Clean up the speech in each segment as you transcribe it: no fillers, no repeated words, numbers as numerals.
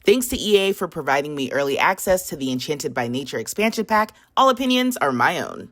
Thanks to EA for providing me early access to the Enchanted by Nature expansion pack. All opinions are my own.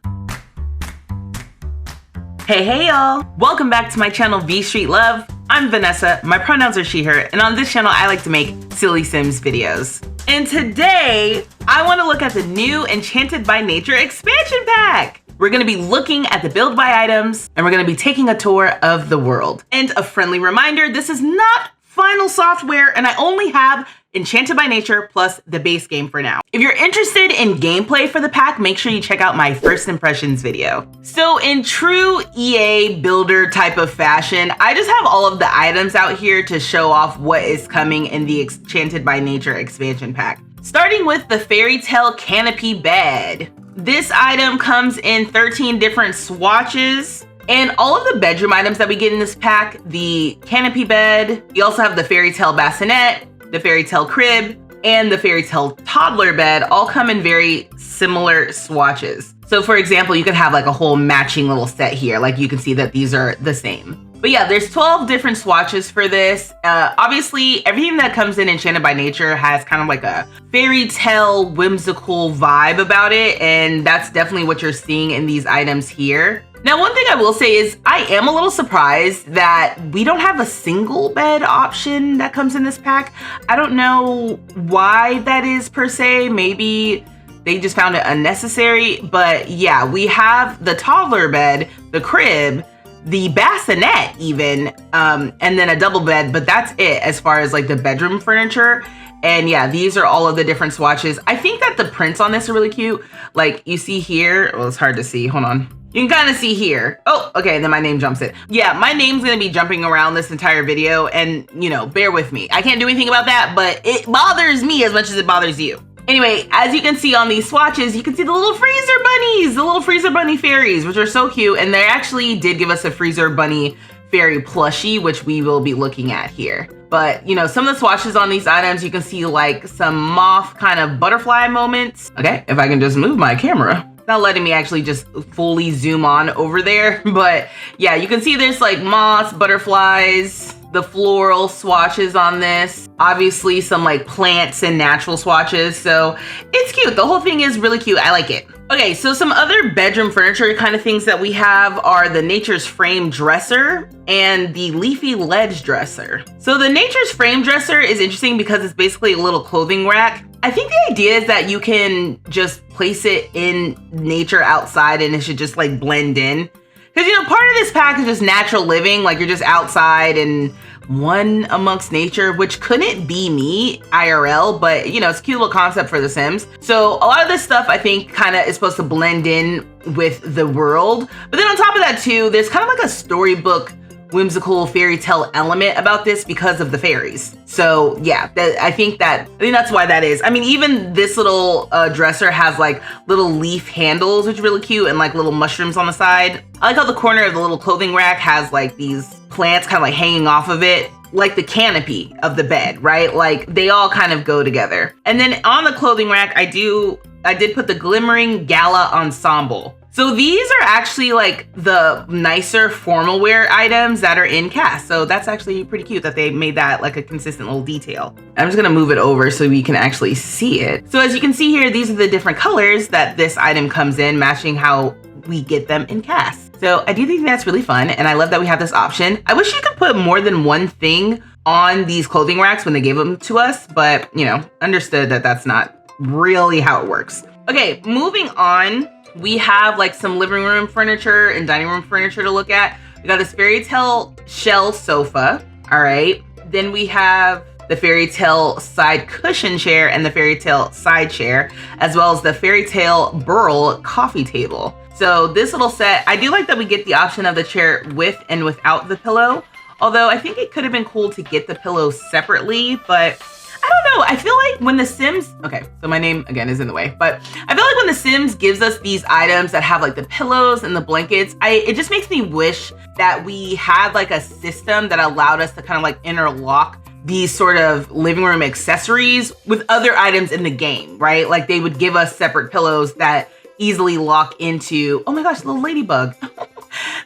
Hey y'all! Welcome back to my channel vstreetlove. I'm Vanessa, my pronouns are she, her, and on this channel I like to make silly Sims videos. And today, I want to look at the new Enchanted by Nature expansion pack! We're going to be looking at the build by items, and we're going to be taking a tour of the world. And a friendly reminder, this is not final software, and I only have Enchanted by Nature plus the base game for now. If you're interested in gameplay for the pack, make sure you check out my first impressions video. So in true EA builder type of fashion, I just have all of the items out here to show off what is coming in the Enchanted by Nature expansion pack. Starting with the Fairy Tale Canopy Bed. This item comes in 13 different swatches. And all of the bedroom items that we get in this pack, the canopy bed, you also have the Fairy Tale Bassinet, the Fairy Tale Crib, and the Fairy Tale Toddler Bed all come in very similar swatches. So for example, you could have like a whole matching little set here. Like you can see that these are the same. But yeah, there's 12 different swatches for this. Obviously, everything that comes in Enchanted by Nature has kind of like a fairy tale whimsical vibe about it. And that's definitely what you're seeing in these items here. Now, one thing I will say is I am a little surprised that we don't have a single bed option that comes in this pack. I don't know why that is per se. Maybe they just found it unnecessary. But yeah, we have the toddler bed, the crib, the bassinet even, and then a double bed, but that's it as far as like the bedroom furniture. And yeah, these are all of the different swatches. I think that the prints on this are really cute. Like you see here, well, it's hard to see, hold on. You can kind of see here. Oh, okay, and then my name jumps in. Yeah, my name's gonna be jumping around this entire video and, you know, bear with me. I can't do anything about that, but it bothers me as much as it bothers you. Anyway, as you can see on these swatches, you can see the little freezer bunnies, the little freezer bunny fairies, which are so cute. And they actually did give us a freezer bunny fairy plushie, which we will be looking at here. But, you know, some of the swatches on these items, you can see like some moth kind of butterfly moments. Okay, if I can just move my camera. Not letting me actually just fully zoom on over there. But yeah, you can see there's like moths, butterflies, the floral swatches on this. Obviously some like plants and natural swatches. So it's cute. The whole thing is really cute. I like it. Okay, so some other bedroom furniture kind of things that we have are the Nature's Frame dresser and the Leafy Ledge dresser. So the Nature's Frame dresser is interesting because it's basically a little clothing rack. I think the idea is that you can just place it in nature outside and it should just like blend in. Because, you know, part of this pack is just natural living, like you're just outside and one amongst nature, which couldn't be me IRL, but, you know, it's a cute little concept for The Sims. So a lot of this stuff I think kind of is supposed to blend in with the world. But then on top of that too, there's kind of like a storybook whimsical fairy tale element about this because of the fairies. So yeah, I think that's why that is. I mean, even this little dresser has like little leaf handles, which is really cute, and like little mushrooms on the side. I like how the corner of the little clothing rack has like these plants kind of like hanging off of it, like the canopy of the bed, right? Like they all kind of go together. And then on the clothing rack, I did put the Glimmering Gala Ensemble. So these are actually like the nicer formal wear items that are in cast. So that's actually pretty cute that they made that like a consistent little detail. I'm just gonna move it over so we can actually see it. So as you can see here, these are the different colors that this item comes in, matching how we get them in cast. So I do think that's really fun, and I love that we have this option. I wish you could put more than one thing on these clothing racks when they gave them to us, but you know, understood that that's not really how it works. Okay, moving on. We have like some living room furniture and dining room furniture to look at. We got this Fairy Tale Shell sofa. All right. Then we have the Fairy Tale side cushion chair and the Fairy Tale side chair, as well as the Fairy Tale Burl coffee table. So this little set, I do like that we get the option of the chair with and without the pillow. Although I think it could have been cool to get the pillow separately, but I don't know. I feel like when The Sims, okay, so my name again is in the way, but I feel like when The Sims gives us these items that have like the pillows and the blankets, it just makes me wish that we had like a system that allowed us to kind of like interlock these sort of living room accessories with other items in the game, right? Like they would give us separate pillows that easily lock into, oh my gosh, little ladybug.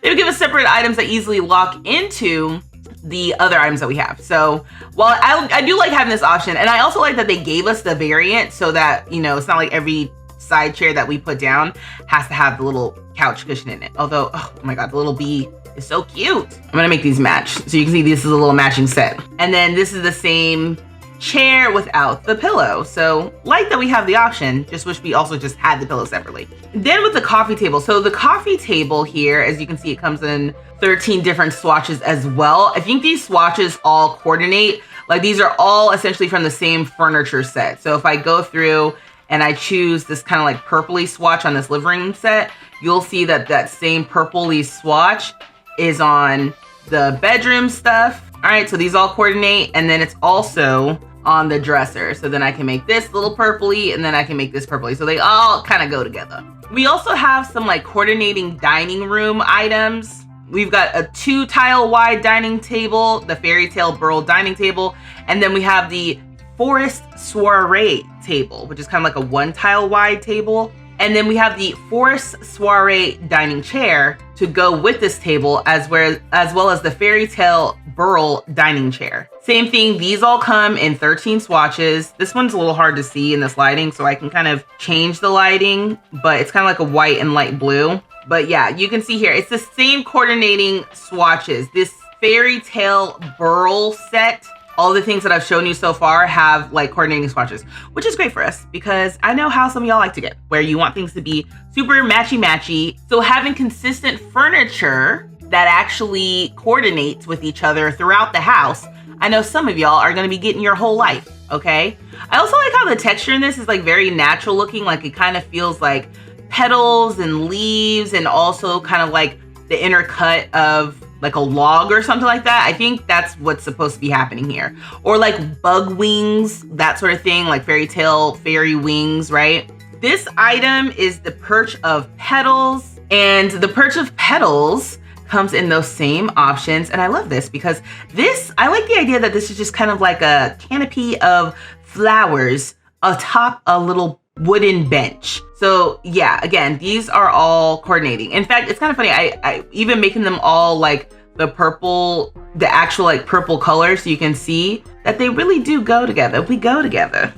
They would give us separate items that easily lock into the other items that we have. So while I do like having this option, and I also like that they gave us the variant so that, you know, it's not like every side chair that we put down has to have the little couch cushion in it. Although, oh my God, the little bee is so cute. I'm gonna make these match. So you can see this is a little matching set. And then this is the same chair without the pillow. So like that we have the option, just wish we also just had the pillow separately. Then with the coffee table. So the coffee table here, as you can see, it comes in 13 different swatches as well. I think these swatches all coordinate. Like these are all essentially from the same furniture set. So if I go through and I choose this kind of like purpley swatch on this living room set, you'll see that that same purpley swatch is on the bedroom stuff. All right, so these all coordinate, and then it's also on the dresser. So then I can make this little purpley, and then I can make this purpley. So they all kind of go together. We also have some like coordinating dining room items. We've got a 2-tile wide dining table, the fairy tale burl dining table, and then we have the forest soiree table, which is kind of like a 1-tile wide table. And then we have the forest soiree dining chair to go with this table, as well as the fairy tale burl dining chair. Same thing, these all come in 13 swatches. This one's a little hard to see in this lighting, so I can kind of change the lighting, but it's kind of like a white and light blue. But yeah, you can see here, it's the same coordinating swatches. This fairy tale burl set, all the things that I've shown you so far have like coordinating swatches, which is great for us because I know how some of y'all like to get, where you want things to be super matchy-matchy. So having consistent furniture that actually coordinates with each other throughout the house, I know some of y'all are gonna be getting your whole life, okay? I also like how the texture in this is like very natural looking, like it kind of feels like petals and leaves, and also kind of like the inner cut of like a log or something like that. I think that's what's supposed to be happening here. Or like bug wings, that sort of thing, like fairy tale fairy wings, right? This item is the perch of petals, and the perch of petals comes in those same options. And I love this because I like the idea that this is just kind of like a canopy of flowers atop a little wooden bench. So yeah, again, these are all coordinating. In fact, it's kind of funny. I even making them all like the purple, the actual like purple color, so you can see that they really do go together. We go together.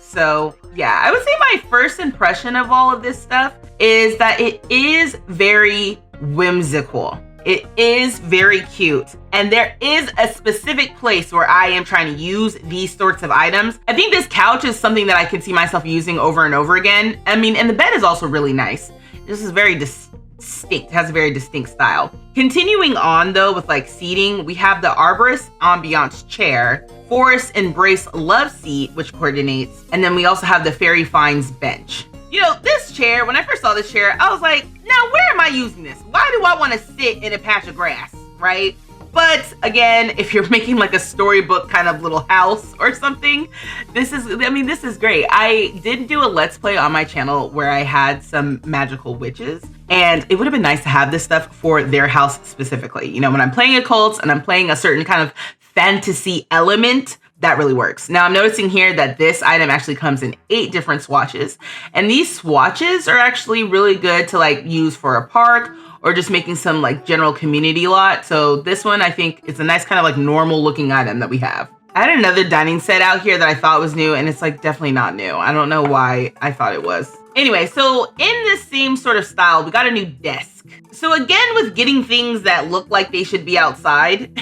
So yeah, I would say my first impression of all of this stuff is that it is very whimsical. It is very cute. And there is a specific place where I am trying to use these sorts of items. I think this couch is something that I can see myself using over and over again. I mean, and the bed is also really nice. This is very distinct, has a very distinct style. Continuing on though with like seating, we have the Arborist Ambiance chair, Forest Embrace Love seat, which coordinates. And then we also have the Fairy Finds bench. You know, this chair, when I first saw this chair, I was like, now where am I using this? Why do I want to sit in a patch of grass, right? But again, if you're making like a storybook kind of little house or something, this is great. I did do a Let's Play on my channel where I had some magical witches, and it would have been nice to have this stuff for their house specifically. You know, when I'm playing occults and I'm playing a certain kind of fantasy element, that really works. Now I'm noticing here that this item actually comes in 8 different swatches, and these swatches are actually really good to like use for a park or just making some like general community lot. So this one, I think it's a nice kind of like normal looking item that we have. I had another dining set out here that I thought was new, and it's like definitely not new. I don't know why I thought it was. Anyway, so in this same sort of style, we got a new desk. So again, with getting things that look like they should be outside,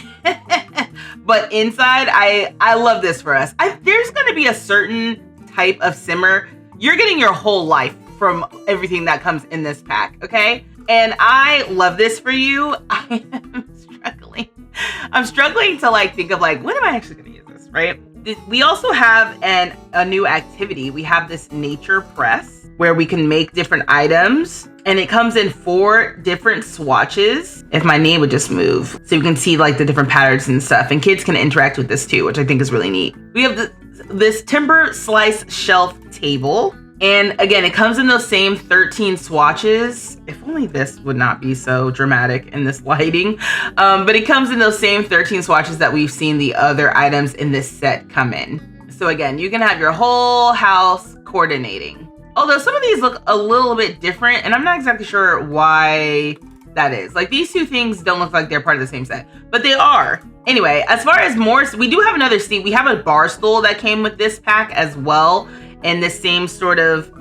but inside, I love this for us. There's gonna be a certain type of simmer. You're getting your whole life from everything that comes in this pack, okay? And I love this for you. I am struggling. I'm struggling to like think of like, when am I actually gonna use this, right? We also have a new activity. We have this nature press where we can make different items, and it comes in 4 different swatches. If my knee would just move, so you can see like the different patterns and stuff, and kids can interact with this too, which I think is really neat. We have this timber slice shelf table, and again, it comes in those same 13 swatches. If only this would not be so dramatic in this lighting, but it comes in those same 13 swatches that we've seen the other items in this set come in. So again, you can have your whole house coordinating. Although some of these look a little bit different, and I'm not exactly sure why that is. Like these 2 things don't look like they're part of the same set, but they are. Anyway, as far as more, we do have another seat. We have a bar stool that came with this pack as well, in this same sort of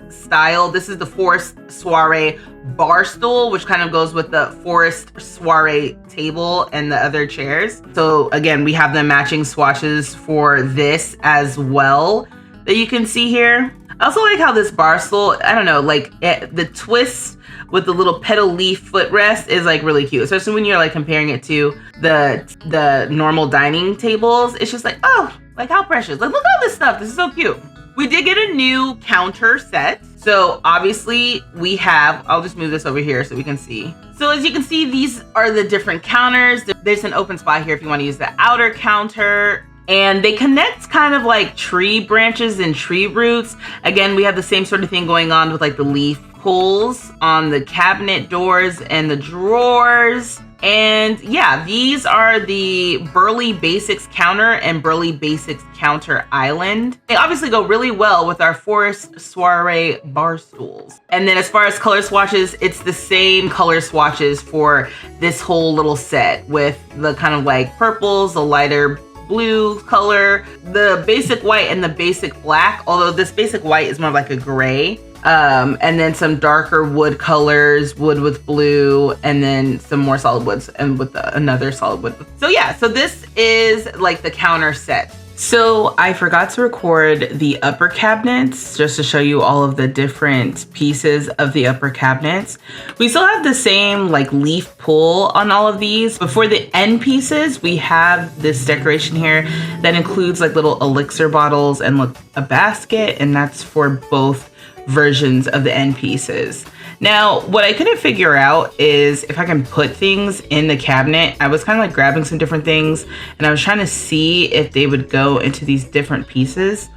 style. This is the Forest Soiree bar stool, which kind of goes with the Forest Soiree table and the other chairs. So again, we have the matching swatches for this as well that you can see here. I also like how this bar stool, I don't know, like the twist with the little petal leaf footrest is like really cute, especially when you're like comparing it to the normal dining tables. It's just like, oh, like how precious. Like, look at all this stuff. This is so cute. We did get a new counter set. So obviously we have, I'll just move this over here so we can see. So as you can see, these are the different counters. There's an open spot here if you want to use the outer counter. And they connect kind of like tree branches and tree roots. Again, we have the same sort of thing going on with like the leaf pulls on the cabinet doors and the drawers. And yeah, these are the Burley Basics counter and Burley Basics counter island. They obviously go really well with our Forest Soiree bar stools. And then as far as color swatches, it's the same color swatches for this whole little set with the kind of like purples, the lighter blue color, the basic white and the basic black, although this basic white is more like a gray. And then some darker wood colors, wood with blue, and then some more solid woods and with another solid wood. So yeah, so this is like the counter set. So I forgot to record the upper cabinets just to show you all of the different pieces of the upper cabinets. We still have the same like leaf pull on all of these, but for the end pieces, we have this decoration here that includes like little elixir bottles and look, a basket, and that's for both versions of the end pieces. Now, what I couldn't figure out is if I can put things in the cabinet. I was kind of like grabbing some different things and I was trying to see if they would go into these different pieces.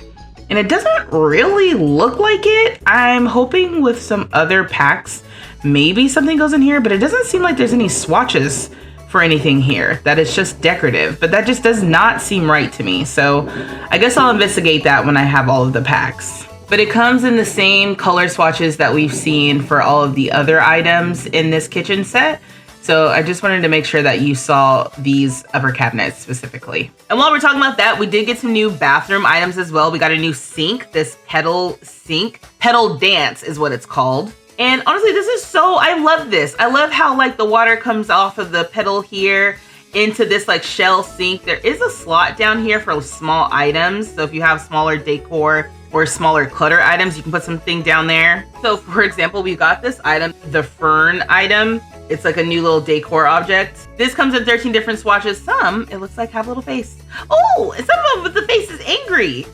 And it doesn't really look like it. I'm hoping with some other packs, maybe something goes in here, but it doesn't seem like there's any swatches for anything here. That it's just decorative, but that just does not seem right to me. So I guess I'll investigate that when I have all of the packs. But it comes in the same color swatches that we've seen for all of the other items in this kitchen set. So I just wanted to make sure that you saw these upper cabinets specifically. And while we're talking about that, we did get some new bathroom items as well. We got a new sink, this pedal sink. Pedal Dance is what it's called. And honestly, this is so, I love this. I love how like the water comes off of the pedal here into this like shell sink. There is a slot down here for small items. So if you have smaller decor or smaller clutter items, you can put something down there. So for example, we got this item, the fern item. It's like a new little decor object. This comes in 13 different swatches. Some, it looks like have a little face. Oh, and some of them with the face is angry.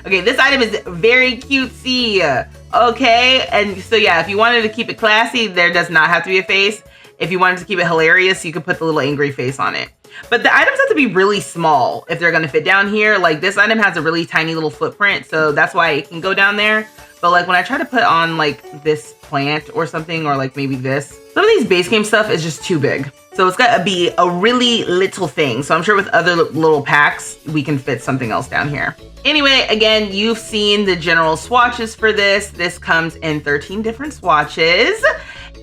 Okay, this item is very cutesy. Okay, and so yeah, if you wanted to keep it classy, there does not have to be a face. If you wanted to keep it hilarious, you could put the little angry face on it. But the items have to be really small if they're gonna fit down here. Like this item has a really tiny little footprint, so that's why it can go down there. But like when I try to put on like this plant or something, or like maybe this, some of these base game stuff is just too big. So it's gotta be a really little thing. So I'm sure with other little packs, we can fit something else down here. Anyway, again, you've seen the general swatches for this. This comes in 13 different swatches.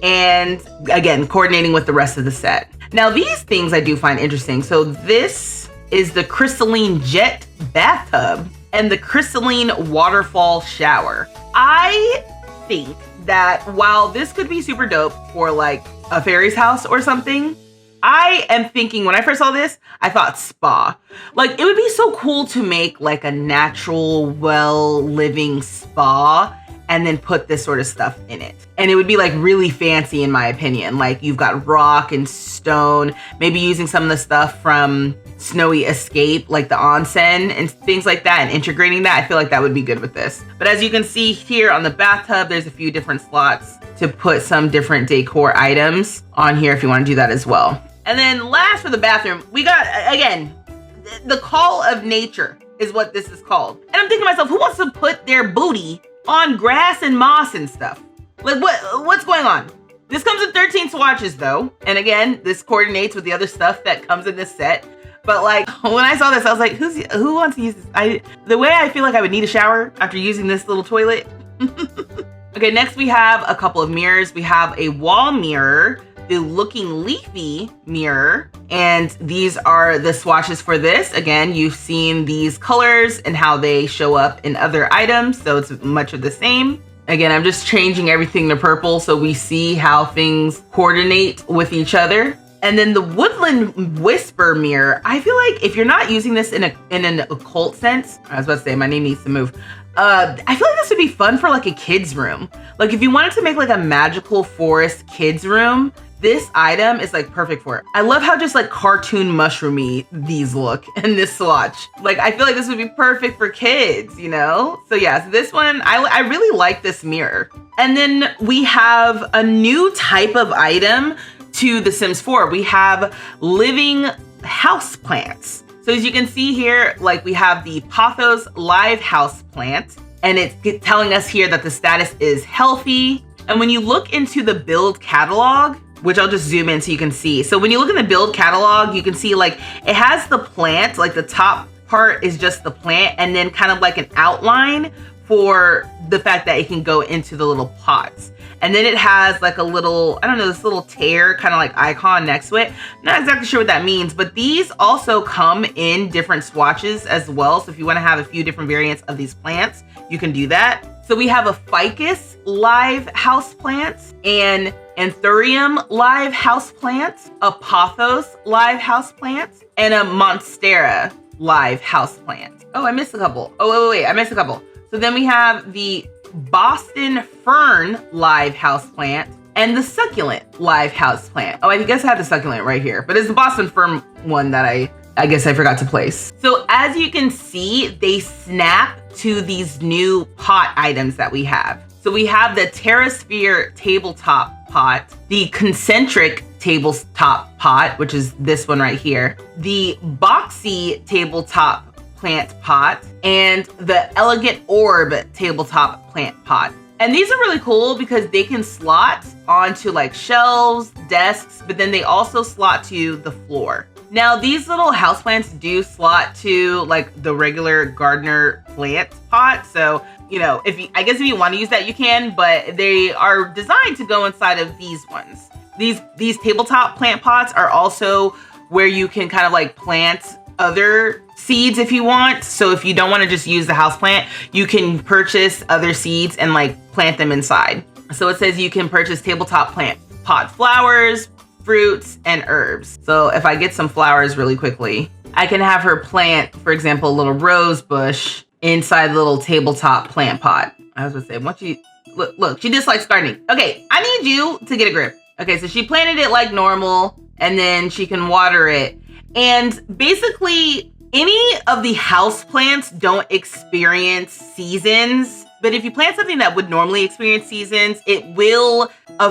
And again, coordinating with the rest of the set. Now these things I do find interesting. So this is the crystalline jet bathtub and the crystalline waterfall shower. I think that while this could be super dope for like a fairy's house or something, I am thinking when I first saw this, I thought spa. Like it would be so cool to make like a natural well living spa and then put this sort of stuff in it. And it would be like really fancy in my opinion. Like you've got rock and stone, maybe using some of the stuff from Snowy Escape, like the onsen and things like that, and integrating that. I feel like that would be good with this. But as you can see here on the bathtub, there's a few different slots to put some different decor items on here if you want to do that as well. And then last for the bathroom, we got, again, the call of nature is what this is called. And I'm thinking to myself, who wants to put their booty on grass and moss and stuff? Like what's going on? This comes in 13 swatches though. And again, this coordinates with the other stuff that comes in this set. But like when I saw this, I was like, who wants to use this? The way I feel like I would need a shower after using this little toilet. Okay, next we have a couple of mirrors. We have a wall mirror the Looking Leafy mirror, and these are the swatches for this. Again, you've seen these colors and how they show up in other items, so it's much of the same. Again, I'm just changing everything to purple so we see how things coordinate with each other. And then the Woodland Whisper mirror, I feel like if you're not using this in an occult sense, I was about to say my name needs to move. I feel like this would be fun for like a kid's room. Like if you wanted to make like a magical forest kids room, this item is like perfect for it. I love how just like cartoon mushroomy these look in this swatch. Like I feel like this would be perfect for kids, you know? So yeah, so this one, I really like this mirror. And then we have a new type of item to The Sims 4. We have living house plants. So as you can see here, like we have the Pothos live house plant, and it's telling us here that the status is healthy. And when you look into the build catalog, which I'll just zoom in so you can see. So when you look in the build catalog, you can see like it has the plant, like the top part is just the plant, and then kind of like an outline for the fact that it can go into the little pots. And then it has like a little, I don't know, this little tear kind of like icon next to it. Not exactly sure what that means, but these also come in different swatches as well. So if you want to have a few different variants of these plants, you can do that. So we have a Ficus live house plants, an Anthurium live house plants, a Pothos live house plants, and a Monstera live house plant. Oh, I missed a couple. Oh, wait, I missed a couple. So then we have the Boston Fern live house plant and the Succulent live house plant. Oh, I guess I have the Succulent right here, but it's the Boston Fern one that I guess I forgot to place. So as you can see, they snap to these new pot items that we have. So we have the Terrasphere tabletop pot, the Concentric tabletop pot, which is this one right here, the Boxy tabletop plant pot, and the Elegant Orb tabletop plant pot. And these are really cool because they can slot onto like shelves, desks, but then they also slot to the floor. Now these little houseplants do slot to like the regular gardener plant pot. So, you know, I guess if you want to use that, you can, but they are designed to go inside of these ones. These tabletop plant pots are also where you can kind of like plant other seeds if you want. So if you don't want to just use the house plant, you can purchase other seeds and like plant them inside. So it says you can purchase tabletop plant pot flowers, fruits, and herbs. So if I get some flowers really quickly, I can have her plant, for example, a little rose bush inside the little tabletop plant pot. I was gonna say, once you look, she dislikes gardening. Okay, I need you to get a grip. Okay, so she planted it like normal, and then she can water it. And basically, any of the house plants don't experience seasons, but if you plant something that would normally experience seasons, it will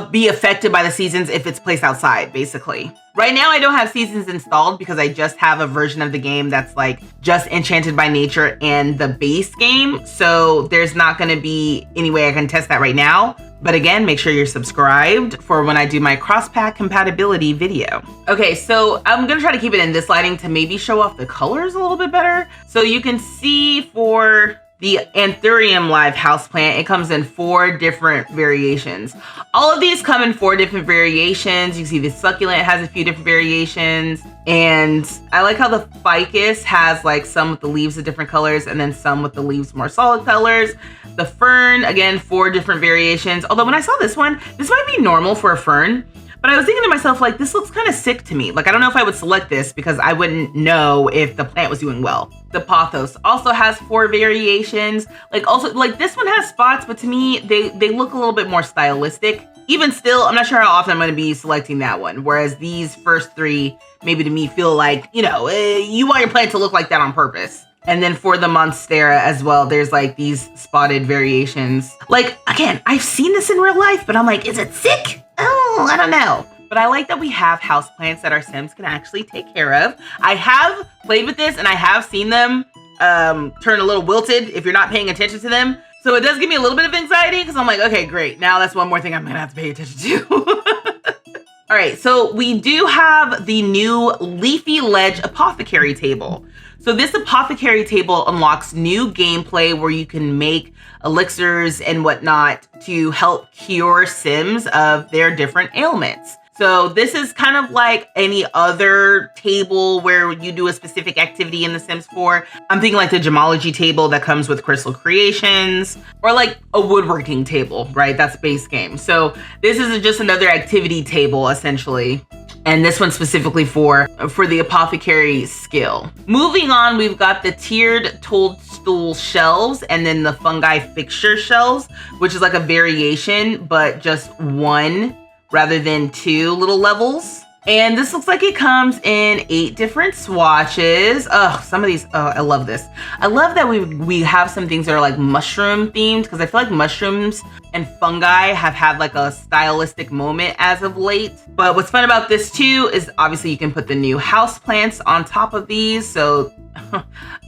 be affected by the seasons if it's placed outside, basically. Right now, I don't have seasons installed because I just have a version of the game that's like just Enchanted by Nature and the base game. So there's not gonna be any way I can test that right now. But again, make sure you're subscribed for when I do my cross-pack compatibility video. Okay, so I'm gonna try to keep it in this lighting to maybe show off the colors a little bit better. So you can see for the Anthurium live houseplant, it comes in 4 different variations. All of these come in 4 different variations. You can see the Succulent has a few different variations. And I like how the Ficus has like some with the leaves of different colors and then some with the leaves more solid colors. The Fern, again, 4 different variations. Although when I saw this one, this might be normal for a fern. But I was thinking to myself, like, this looks kind of sick to me. Like, I don't know if I would select this because I wouldn't know if the plant was doing well. The Pothos also has 4 variations. Like, also, like, this one has spots, but to me, they look a little bit more stylistic. Even still, I'm not sure how often I'm going to be selecting that one. Whereas these first 3, maybe to me, feel like, you know, you want your plant to look like that on purpose. And then for the Monstera as well, there's like these spotted variations. Like, again, I've seen this in real life, but I'm like, is it sick? Oh, I don't know. But I like that we have houseplants that our Sims can actually take care of. I have played with this and I have seen them turn a little wilted if you're not paying attention to them. So it does give me a little bit of anxiety because I'm like, okay, great. Now that's one more thing I'm gonna have to pay attention to. All right, so we do have the new Leafy Ledge Apothecary table. So this Apothecary table unlocks new gameplay where you can make elixirs and whatnot to help cure Sims of their different ailments. So this is kind of like any other table where you do a specific activity in The Sims 4. I'm thinking like the gemology table that comes with Crystal Creations, or like a woodworking table, right? That's base game. So this is just another activity table essentially. And this one specifically for the Apothecary skill. Moving on, we've got the tiered toadstool shelves and then the fungi fixture shelves, which is like a variation, but just one rather than two little levels. And this looks like it comes in 8 different swatches. Oh, some of these, I love this. I love that we have some things that are like mushroom themed, because I feel like mushrooms and fungi have had like a stylistic moment as of late. But what's fun about this too is obviously you can put the new house plants on top of these. So,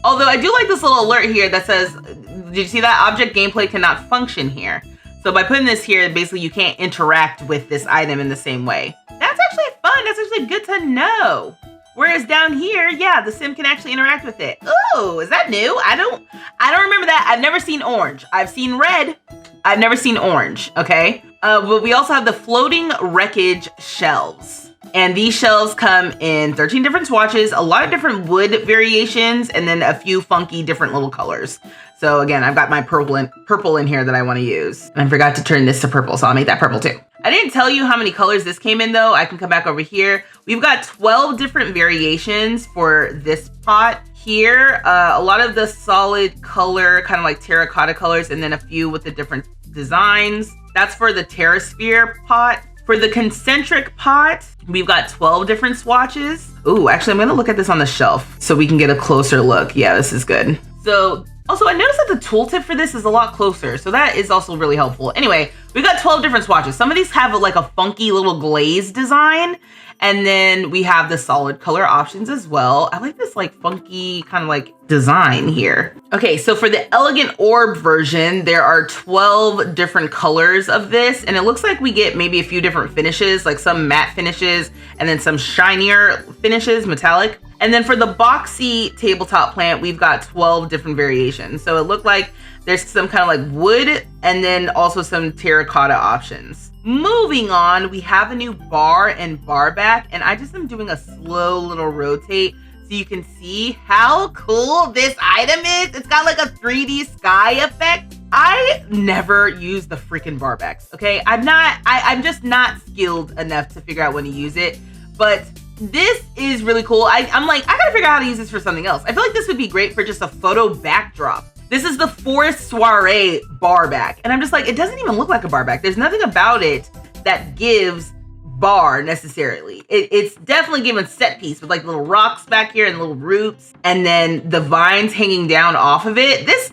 although I do like this little alert here that says, did you see that? Object gameplay cannot function here. So by putting this here, basically you can't interact with this item in the same way. That's actually fun. That's actually good to know. Whereas down here, yeah, the sim can actually interact with it. Ooh, is that new? I don't remember that. I've never seen orange. I've seen red. I've never seen orange, okay? But we also have the floating wreckage shelves. And these shelves come in 13 different swatches, a lot of different wood variations, and then a few funky different little colors. So again, I've got my purple in here that I want to use. And I forgot to turn this to purple, so I'll make that purple too. I didn't tell you how many colors this came in though. I can come back over here. We've got 12 different variations for this pot here. A lot of the solid color, kind of like terracotta colors, and then a few with the different designs. That's for the Terrasphere pot. For the concentric pot, we've got 12 different swatches. Ooh, actually, I'm gonna look at this on the shelf so we can get a closer look. Yeah, this is good. So, also, I noticed that the tooltip for this is a lot closer, so that is also really helpful. Anyway, we got 12 different swatches. Some of these have like a funky little glaze design, and then we have the solid color options as well. I like this like funky kind of like design here. Okay, so for the elegant orb version, there are 12 different colors of this, and it looks like we get maybe a few different finishes, like some matte finishes and then some shinier finishes, metallic. And then for the boxy tabletop plant, we've got 12 different variations. So it looked like there's some kind of like wood and then also some terracotta options. Moving on, we have a new bar and bar back, and I just am doing a slow little rotate so you can see how cool this item is. It's got like a 3D sky effect. I never use the freaking bar backs, okay? I'm just not skilled enough to figure out when to use it, but this is really cool. I'm like, I gotta figure out how to use this for something else. I feel like this would be great for just a photo backdrop. This is the Forest Soiree bar back. And I'm just like, it doesn't even look like a bar back. There's nothing about it that gives bar necessarily. It's definitely given set piece with like little rocks back here and little roots. And then the vines hanging down off of it. This,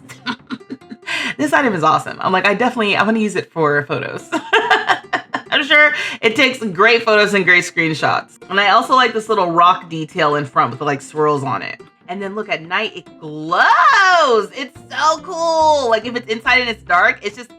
this item is awesome. I'm like, I'm gonna use it for photos. I'm sure it takes great photos and great screenshots. And I also like this little rock detail in front with the like swirls on it. And then look, at night, it glows. It's so cool. Like if it's inside and it's dark, it's just,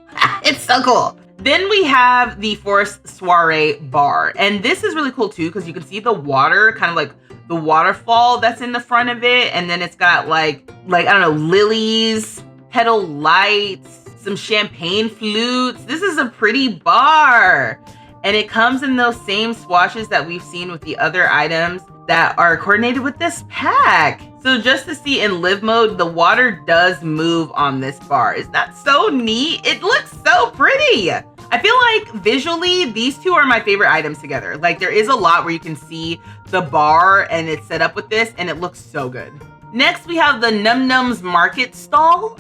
it's so cool. Then we have the Forest Soiree bar. And this is really cool too, because you can see the water, kind of like the waterfall that's in the front of it. And then it's got like, I don't know, lilies, petal lights, some champagne flutes. This is a pretty bar. And it comes in those same swatches that we've seen with the other items that are coordinated with this pack. So just to see in live mode, the water does move on this bar. Is that so neat? It looks so pretty. I feel like visually, these two are my favorite items together. Like there is a lot where you can see the bar and it's set up with this and it looks so good. Next, we have the Num Nums Market Stall,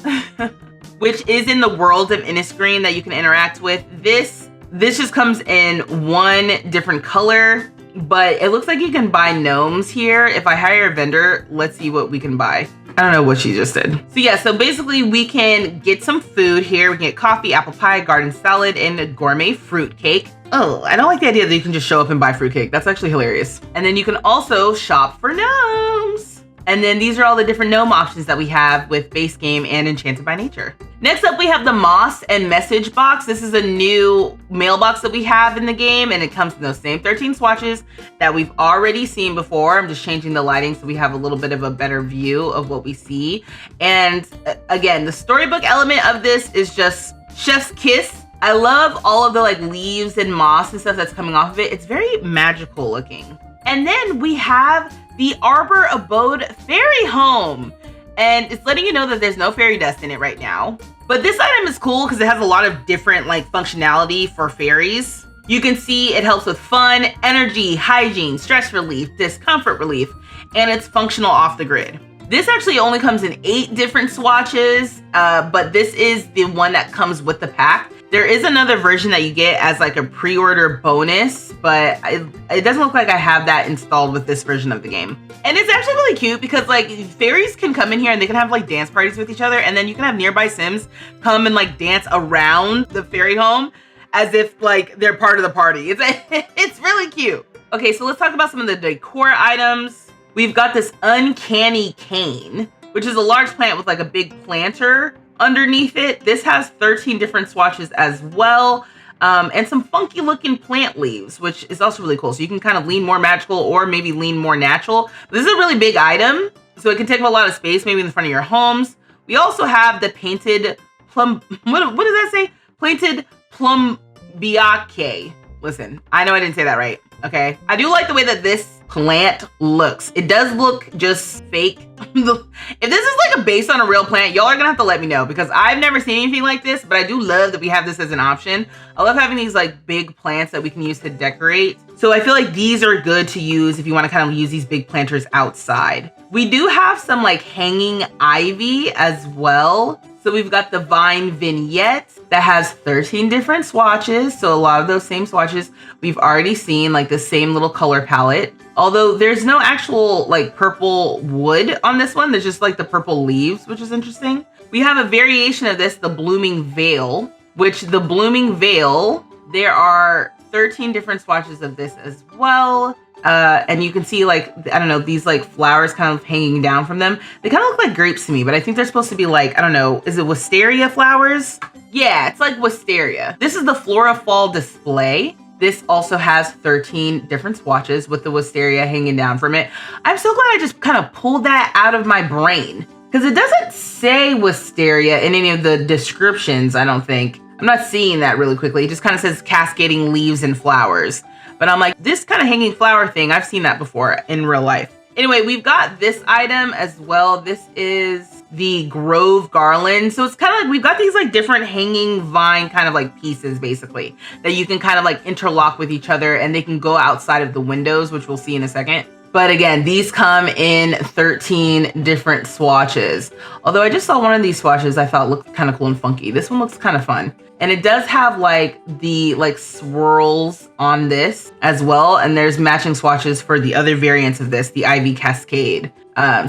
which is in the world of Innisgreen that you can interact with. This just comes in one different color, but it looks like you can buy gnomes here. If I hire a vendor, let's see what we can buy. I don't know what she just did. So yeah, so basically we can get some food here. We can get coffee, apple pie, garden salad, and a gourmet fruit cake. Oh, I don't like the idea that you can just show up and buy fruitcake. That's actually hilarious. And then you can also shop for gnomes. And then these are all the different gnome options that we have with base game and Enchanted by Nature. Next up, we have the Moss and Message Box. This is a new mailbox that we have in the game, and it comes in those same 13 swatches that we've already seen before. I'm just changing the lighting so we have a little bit of a better view of what we see. And again, the storybook element of this is just chef's kiss I love all of the like leaves and moss and stuff that's coming off of it. It's very magical looking. And then we have the Arbor Abode Fairy Home. And it's letting you know that there's no fairy dust in it right now. But this item is cool because it has a lot of different like functionality for fairies. You can see it helps with fun, energy, hygiene, stress relief, discomfort relief, and it's functional off the grid. This actually only comes in 8 different swatches, but this is the one that comes with the pack. There is another version that you get as like a pre-order bonus, but it doesn't look like I have that installed with this version of the game. And it's actually really cute because like fairies can come in here and they can have like dance parties with each other, and then you can have nearby Sims come and like dance around the fairy home as if like they're part of the party. It's really cute. Okay, so let's talk about some of the decor items. We've got this uncanny cane, which is a large plant with like a big planter underneath it. This has 13 different swatches as well, and some funky looking plant leaves, which is also really cool. So you can kind of lean more magical or maybe lean more natural. This is a really big item, so it can take up a lot of space, maybe in the front of your homes. We also have the painted plum, what does that say? Painted plumbiaque. Listen, I know I didn't say that right, okay? I do like the way that this plant looks. It does look just fake. If this is like a base on a real plant, y'all are gonna have to let me know because I've never seen anything like this, but I do love that we have this as an option. I love having these like big plants that we can use to decorate. So I feel like these are good to use if you want to kind of use these big planters outside. We do have some like hanging ivy as well. So we've got the vine vignette that has 13 different swatches. So a lot of those same swatches we've already seen, like the same little color palette. Although there's no actual like purple wood on this one. There's just like the purple leaves, which is interesting. We have a variation of this, the Blooming Veil, which the Blooming Veil, there are 13 different swatches of this as well. And you can see like, I don't know, these like flowers kind of hanging down from them. They kind of look like grapes to me, but I think they're supposed to be like, I don't know, is it wisteria flowers? Yeah, it's like wisteria. This is the Flora Fall display. This also has 13 different swatches with the wisteria hanging down from it. I'm so glad I just kind of pulled that out of my brain because it doesn't say wisteria in any of the descriptions, I don't think. I'm not seeing that really quickly. It just kind of says cascading leaves and flowers. But I'm like, this kind of hanging flower thing, I've seen that before in real life. Anyway, we've got this item as well. This is the Grove Garland. So it's kind of like, we've got these like different hanging vine kind of like pieces basically that you can kind of like interlock with each other and they can go outside of the windows, which we'll see in a second. But again, these come in 13 different swatches. Although I just saw one of these swatches I thought looked kind of cool and funky. This one looks kind of fun. And it does have like the like swirls on this as well. And there's matching swatches for the other variants of this, the Ivy Cascade.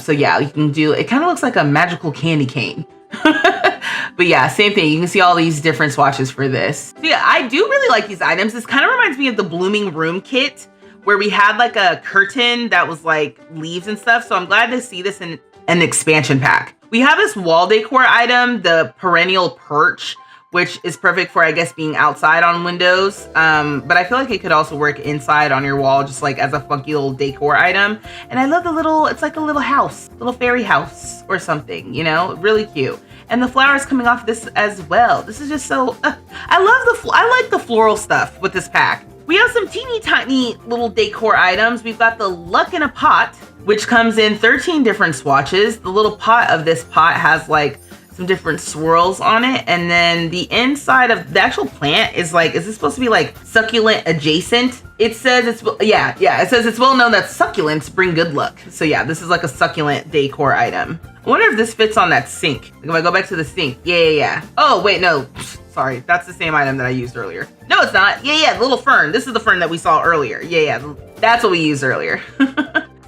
So yeah, you can do, it kind of looks like a magical candy cane. But yeah, same thing. You can see all these different swatches for this. So yeah, I do really like these items. This kind of reminds me of the Blooming Room kit, where we had like a curtain that was like leaves and stuff. So I'm glad to see this in an expansion pack. We have this wall decor item, the Perennial Perch, which is perfect for, I guess, being outside on windows. But I feel like it could also work inside on your wall, just like as a funky little decor item. And I love the little, it's like a little house, little fairy house or something, you know, really cute. And the flowers coming off this as well. This is just so, I like the floral stuff with this pack. We have some teeny tiny little decor items. We've got the Luck in a Pot, which comes in 13 different swatches. The little pot of this pot has like some different swirls on it. And then the inside of the actual plant is like, is this supposed to be like succulent adjacent? It says it's, it says it's well known that succulents bring good luck. So yeah, this is like a succulent decor item. I wonder if this fits on that sink. If I go back to the sink, yeah. Oh, wait, no. Sorry, that's the same item that I used earlier. No, it's not. Yeah, the little fern. This is the fern that we saw earlier. Yeah, that's what we used earlier.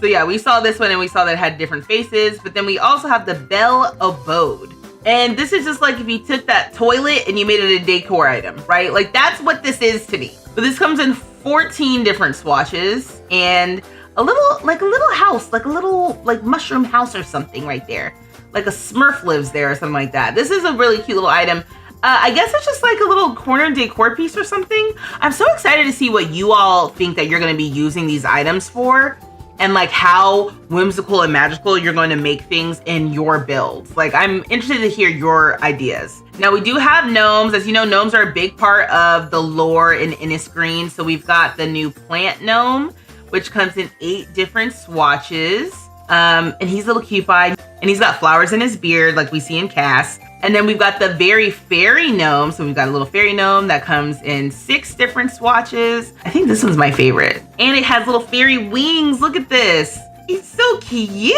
So yeah, we saw this one and we saw that it had different faces, but then we also have the Belle Abode. And this is just like if you took that toilet and you made it a decor item, right? Like that's what this is to me. But this comes in 14 different swatches and a little house, like a little like mushroom house or something right there. Like a Smurf lives there or something like that. This is a really cute little item. I guess it's just like a little corner decor piece or something. I'm so excited to see what you all think that you're gonna be using these items for. and like how whimsical and magical you're going to make things in your builds. Like, I'm interested to hear your ideas. Now, we do have gnomes. As you know, gnomes are a big part of the lore in Innisgreen. So we've got the new plant gnome, which comes in 8 different swatches. And he's a little cute-eyed, and he's got flowers in his beard like we see in Cass. And then we've got the very fairy gnome. So we've got a little fairy gnome that comes in 6 different swatches. I think this one's my favorite. And it has little fairy wings. Look at this. He's so cute.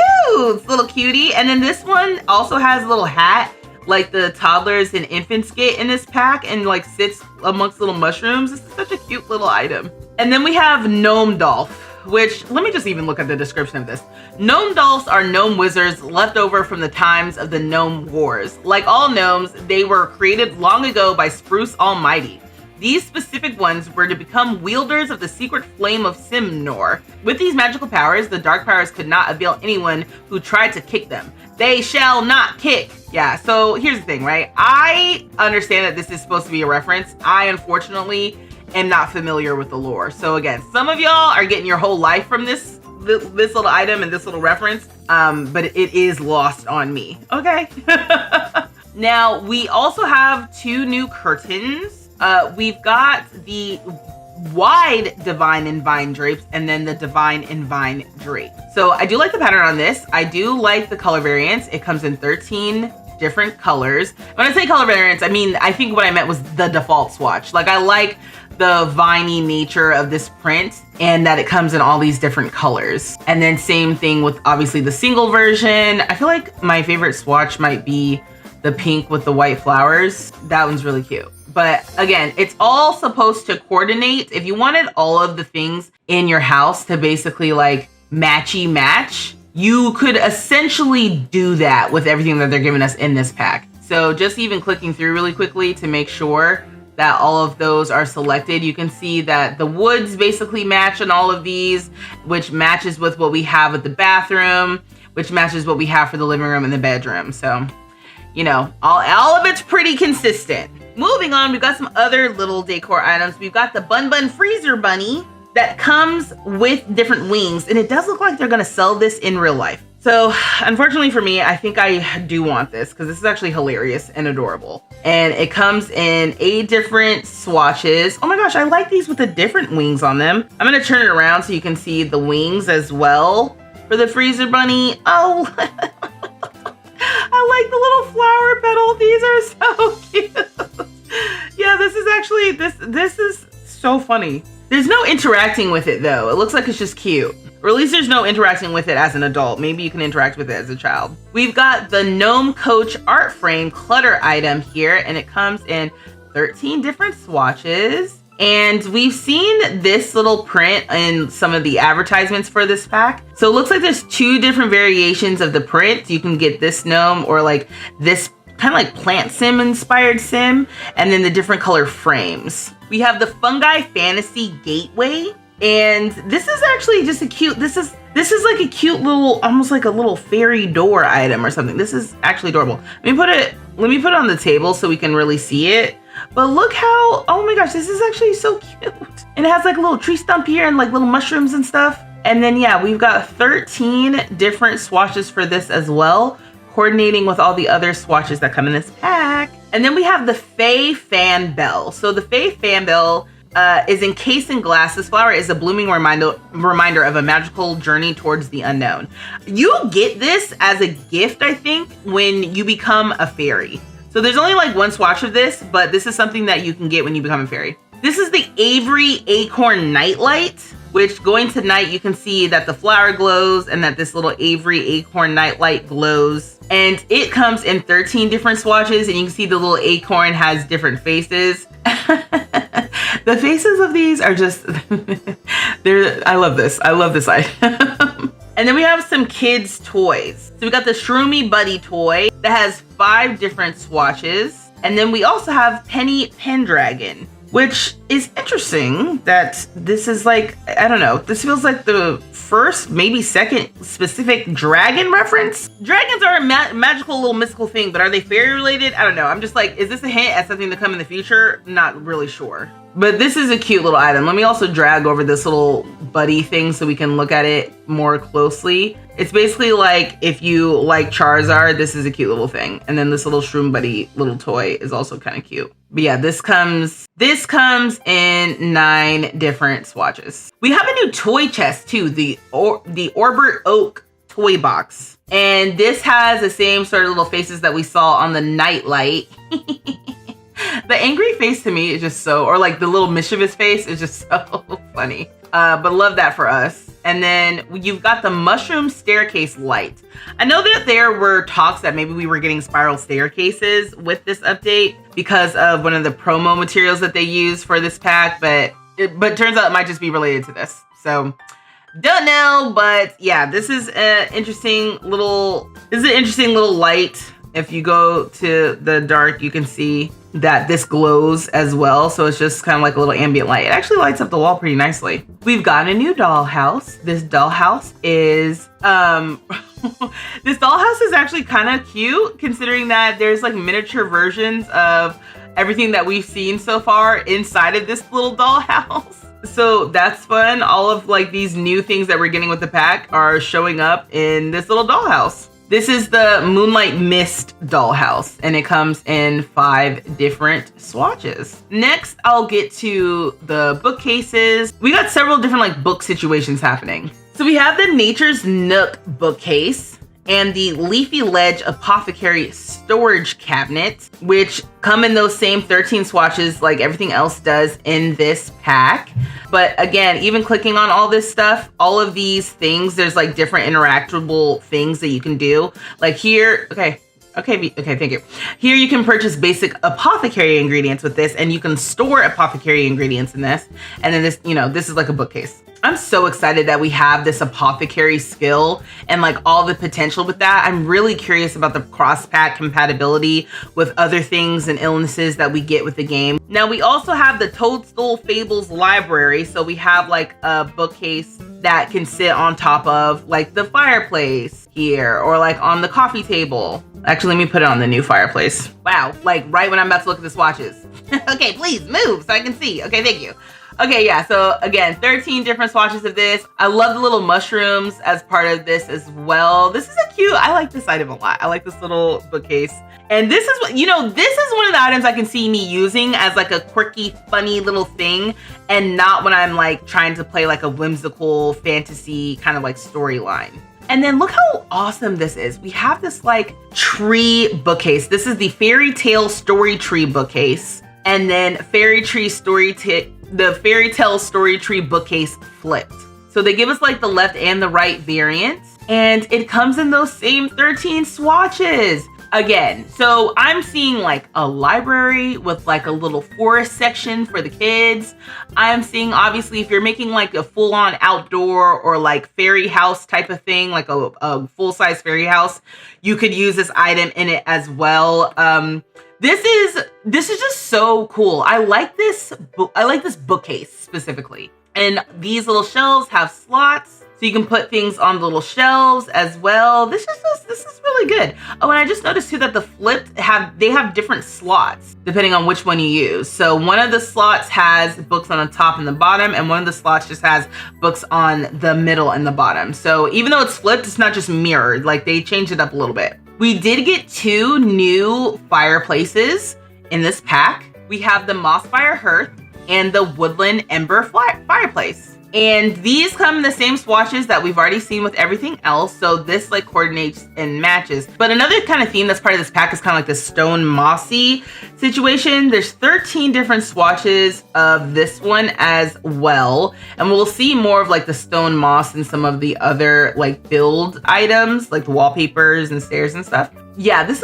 Little cutie. And then this one also has a little hat like the toddlers and infants get in this pack, and like sits amongst little mushrooms. It's such a cute little item. And then we have Gnome Dolph, which, let me just even look at the description of this. Gnome Dolphs are gnome wizards left over from the times of the Gnome Wars. Like all gnomes, they were created long ago by Spruce Almighty. These specific ones were to become wielders of the secret flame of Simnor. With these magical powers, the dark powers could not avail anyone who tried to kick them. They shall not kick. Yeah, so here's the thing, right? I understand that this is supposed to be a reference. I, unfortunately, am not familiar with the lore. So again, some of y'all are getting your whole life from this little item and this little reference, but it is lost on me, okay? Now, we also have 2 new curtains. We've got the wide Divine and Vine drapes, and then the Divine and Vine drape. So I do like the pattern on this. I do like the color variants. It comes in 13 different colors. When I say color variants, I think what I meant was the default swatch. Like, I like the viney nature of this print and that it comes in all these different colors. And then same thing with obviously the single version. I feel like my favorite swatch might be the pink with the white flowers. That one's really cute. But again, it's all supposed to coordinate. If you wanted all of the things in your house to basically like matchy match, you could essentially do that with everything that they're giving us in this pack. So just even clicking through really quickly to make sure that all of those are selected, you can see that the woods basically match on all of these, which matches with what we have at the bathroom, which matches what we have for the living room and the bedroom. So, you know, all of it's pretty consistent. Moving on, we've got some other little decor items. We've got the Bun Bun Freezer Bunny that comes with different wings, and it does look like they're gonna sell this in real life. So unfortunately for me, I think I do want this because this is actually hilarious and adorable. And it comes in 8 different swatches. Oh my gosh, I like these with the different wings on them. I'm gonna turn it around so you can see the wings as well for the Freezer Bunny. Oh, I like the little flower petal. These are so cute. Yeah, this is actually, this is so funny. There's no interacting with it though. It looks like it's just cute. Or at least there's no interacting with it as an adult. Maybe you can interact with it as a child. We've got the Gnome Coach art frame clutter item here, and it comes in 13 different swatches. And we've seen this little print in some of the advertisements for this pack. So it looks like there's 2 different variations of the print. You can get this gnome or like this kind of like plant sim inspired sim, and then the different color frames. We have the Fungi Fantasy Gateway, and this is actually just a cute, this is like a cute little, almost like a little fairy door item or something. This is actually adorable. Let me put it on the table so we can really see it. But look how, oh my gosh, this is actually so cute. And it has like a little tree stump here and like little mushrooms and stuff. And then yeah, we've got 13 different swatches for this as well, coordinating with all the other swatches that come in this pack. And then we have the Fae Fan Bell. So the Fae Fan Bell is encased in glass. This flower is a blooming reminder of a magical journey towards the unknown. You get this as a gift, I think, when you become a fairy. So there's only like 1 swatch of this, but this is something that you can get when you become a fairy. This is the Avery Acorn Nightlight, which going to night, you can see that the flower glows and that this little Avery Acorn Nightlight glows. And it comes in 13 different swatches, and you can see the little acorn has different faces. The faces of these are just, I love this. I love this item. And then we have some kids' toys. So we got the Shroomy Buddy toy that has 5 different swatches. And then we also have Penny Pendragon. which is interesting that this is like, I don't know, this feels like the first, maybe second specific dragon reference. Dragons are a magical little mystical thing, but are they fairy related? I don't know. I'm just like, is this a hint at something to come in the future? Not really sure. But this is a cute little item. Let me also drag over this little buddy thing so we can look at it more closely. It's basically like if you like Charizard, this is a cute little thing. And then this little Shroom Buddy little toy is also kind of cute. But yeah, this comes in 9 different swatches. We have a new toy chest too, the Orbert Oak toy box. And this has the same sort of little faces that we saw on the Nightlight. The angry face to me is just so, or like the little mischievous face is just so funny. But love that for us. And then you've got the mushroom staircase light. I know that there were talks that maybe we were getting spiral staircases with this update because of one of the promo materials that they use for this pack, but it turns out it might just be related to this. So don't know, but yeah, this is an interesting little light. If you go to the dark, you can see that this glows as well. So it's just kind of like a little ambient light. It actually lights up the wall pretty nicely. We've got a new dollhouse. This dollhouse is, this dollhouse is actually kind of cute considering that there's like miniature versions of everything that we've seen so far inside of this little dollhouse. So that's fun. All of like these new things that we're getting with the pack are showing up in this little dollhouse. This is the Moonlight Mist dollhouse, and it comes in 5 different swatches. Next, I'll get to the bookcases. We got several different like book situations happening. So we have the Nature's Nook bookcase and the Leafy Ledge Apothecary storage cabinet, which come in those same 13 swatches like everything else does in this pack. But again, even clicking on all this stuff, all of these things, there's like different interactable things that you can do. Like here, okay, thank you. Here you can purchase basic apothecary ingredients with this, and you can store apothecary ingredients in this. And then this, this is like a bookcase. I'm so excited that we have this apothecary skill and like all the potential with that. I'm really curious about the cross-pack compatibility with other things and illnesses that we get with the game. Now we also have the Toadstool Fables library. So we have like a bookcase that can sit on top of like the fireplace here or like on the coffee table. Actually, let me put it on the new fireplace. Wow, like right when I'm about to look at the swatches. Okay, please move so I can see. Okay, thank you. Okay, yeah, so again, 13 different swatches of this. I love the little mushrooms as part of this as well. This is I like this item a lot. I like this little bookcase. And this is what, this is one of the items I can see me using as like a quirky, funny little thing and not when I'm like trying to play like a whimsical fantasy kind of like storyline. And then look how awesome this is. We have this like tree bookcase. This is the Fairy Tale Story Tree bookcase. And then the Fairy Tale Story Tree bookcase flipped. So they give us like the left and the right variants. And it comes in those same 13 swatches. Again, so I'm seeing like a library with like a little forest section for the kids. I'm seeing, obviously, if you're making like a full-on outdoor or like fairy house type of thing, like a full-size fairy house, you could use this item in it as well. This is just so cool. I like this bookcase specifically. And these little shelves have slots, so you can put things on the little shelves as well. This is really good. Oh, and I just noticed too that the flipped have different slots depending on which one you use. So one of the slots has books on the top and the bottom, and one of the slots just has books on the middle and the bottom. So even though it's flipped, it's not just mirrored. Like they changed it up a little bit. We did get 2 new fireplaces in this pack. We have the Mossfire Hearth and the Woodland Ember fireplace. And these come in the same swatches that we've already seen with everything else. So this like coordinates and matches. But another kind of theme that's part of this pack is kind of like the stone mossy situation. There's 13 different swatches of this one as well. And we'll see more of like the stone moss and some of the other like build items, like the wallpapers and stairs and stuff. Yeah, I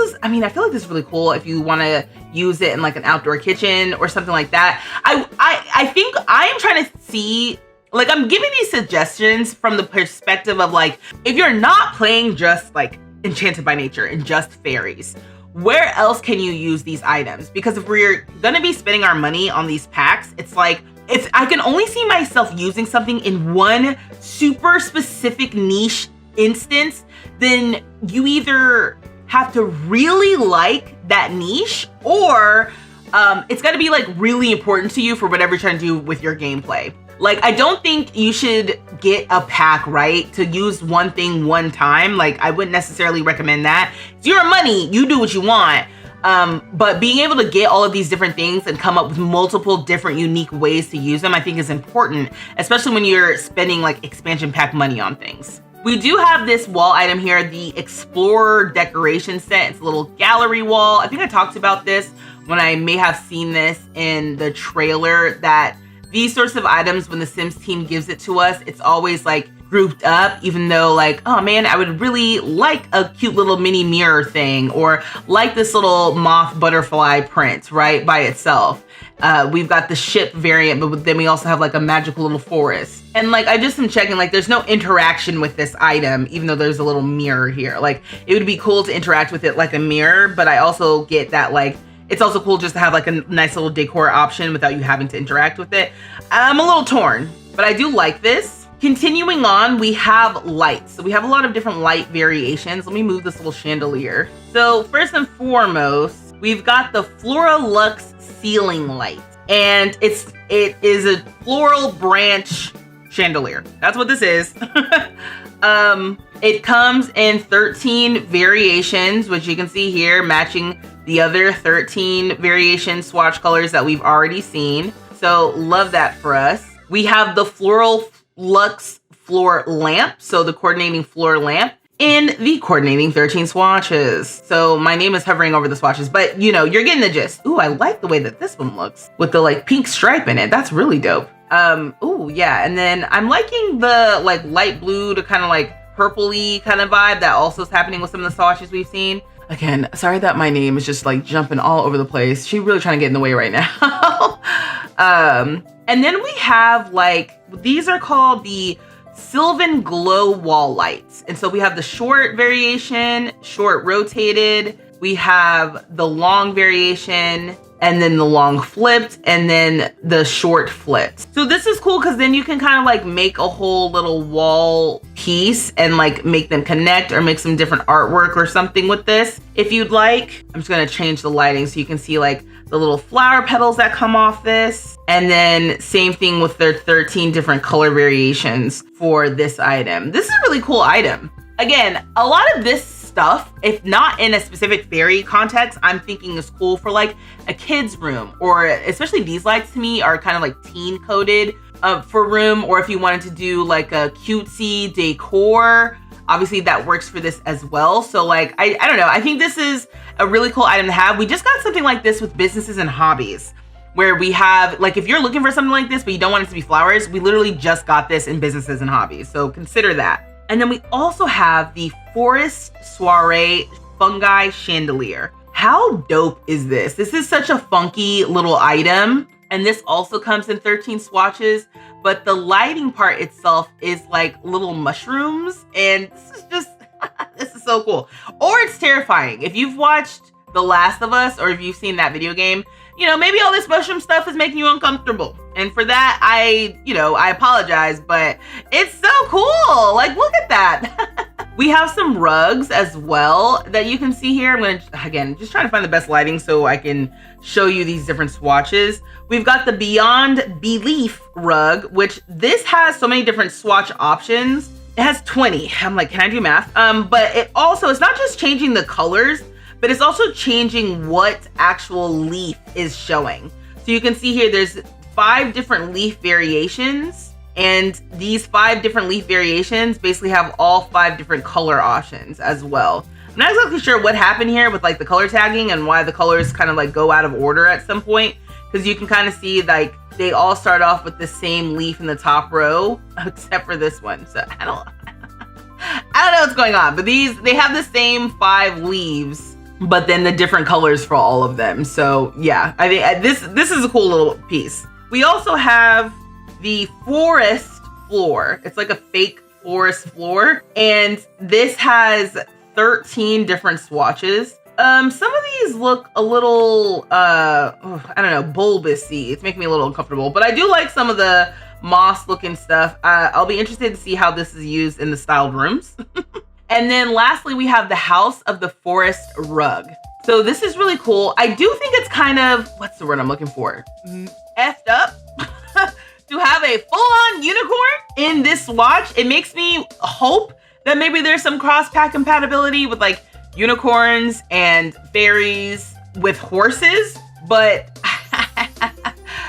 feel like this is really cool if you want to use it in like an outdoor kitchen or something like that. I think I am trying to see, like I'm giving these suggestions from the perspective of like, if you're not playing just like Enchanted by Nature and just fairies, where else can you use these items? Because if we're gonna be spending our money on these packs, it's like, if I can only see myself using something in one super specific niche instance, then you either have to really like that niche, or it's gotta be like really important to you for whatever you're trying to do with your gameplay. Like, I don't think you should get a pack, right, to use one thing one time. Like, I wouldn't necessarily recommend that. It's your money, you do what you want. But being able to get all of these different things and come up with multiple different unique ways to use them, I think is important, especially when you're spending like expansion pack money on things. We do have this wall item here, the Explorer decoration set. It's a little gallery wall. I think I talked about this when I may have seen this in the trailer, that these sorts of items, when the Sims team gives it to us, it's always like grouped up, even though like, oh man, I would really like a cute little mini mirror thing, or like this little moth butterfly print, right, by itself. We've got the ship variant, but then we also have like a magical little forest. And like, I just am checking, like there's no interaction with this item, even though there's a little mirror here. Like, it would be cool to interact with it like a mirror, but I also get that like, it's also cool just to have like a nice little decor option without you having to interact with it. I'm a little torn, but I do like this. Continuing on, we have lights. So we have a lot of different light variations. Let me move this little chandelier. So first and foremost, we've got the Flora Lux ceiling light, and it is a floral branch chandelier. That's what this is. It comes in 13 variations, which you can see here, matching the other 13 variation swatch colors that we've already seen. So love that for us. We have the Floral Lux floor lamp, so the coordinating floor lamp, in the coordinating 13 swatches. So my name is hovering over the swatches, but you know, you're getting the gist. Ooh, I like the way that this one looks with the like pink stripe in it. That's really dope. Ooh, yeah. And then I'm liking the like light blue to kind of like purpley kind of vibe that also is happening with some of the swatches we've seen. Again, sorry that my name is just like jumping all over the place. She's really trying to get in the way right now. And then we have like, these are called the Sylvan Glow wall lights. And so we have the short variation, short rotated. We have the long variation, and then the long flipped, and then the short flipped. So this is cool because then you can kind of like make a whole little wall piece and like make them connect, or make some different artwork or something with this if you'd like. I'm just gonna change the lighting so you can see like the little flower petals that come off this. And then same thing with their 13 different color variations for this item. This is a really cool item. Again, a lot of this stuff, if not in a specific fairy context, I'm thinking is cool for like a kid's room, or especially these lights to me are kind of like teen coded for room, or if you wanted to do like a cutesy decor, obviously that works for this as well. So like, I don't know, I think this is a really cool item to have. We just got something like this with businesses and hobbies, where we have like, if you're looking for something like this but you don't want it to be flowers, we literally just got this in businesses and hobbies, so consider that. And then we also have the Forest Soiree Fungi Chandelier. How dope is this? This is such a funky little item. And this also comes in 13 swatches, but the lighting part itself is like little mushrooms. And this is just, this is so cool. Or it's terrifying. If you've watched The Last of Us, or if you've seen that video game, you know, maybe all this mushroom stuff is making you uncomfortable. And for that, I apologize, but it's so cool. Like, look at that. We have some rugs as well that you can see here. I'm gonna, again, just trying to find the best lighting so I can show you these different swatches. We've got the Beyond Belief rug, which this has so many different swatch options. It has 20. I'm like, can I do math? But it also, it's not just changing the colors, but it's also changing what actual leaf is showing. So you can see here, there's 5 different leaf variations, and these 5 different leaf variations basically have all 5 different color options as well. I'm not exactly sure what happened here with like the color tagging and why the colors kind of like go out of order at some point, because you can kind of see like they all start off with the same leaf in the top row, except for this one. So I don't know what's going on, but they have the same 5 leaves, but then the different colors for all of them. So yeah, I think this is a cool little piece. We also have the forest floor. It's like a fake forest floor, and this has 13 different swatches. Some of these look a little, I don't know, bulbousy. It's making me a little uncomfortable, but I do like some of the moss looking stuff. I'll be interested to see how this is used in the styled rooms. And then lastly, we have the House of the Forest rug. So this is really cool. I do think it's kind of, what's the word I'm looking for? Effed up to have a full-on unicorn in this swatch. It makes me hope that maybe there's some cross-pack compatibility with like unicorns and fairies with horses, but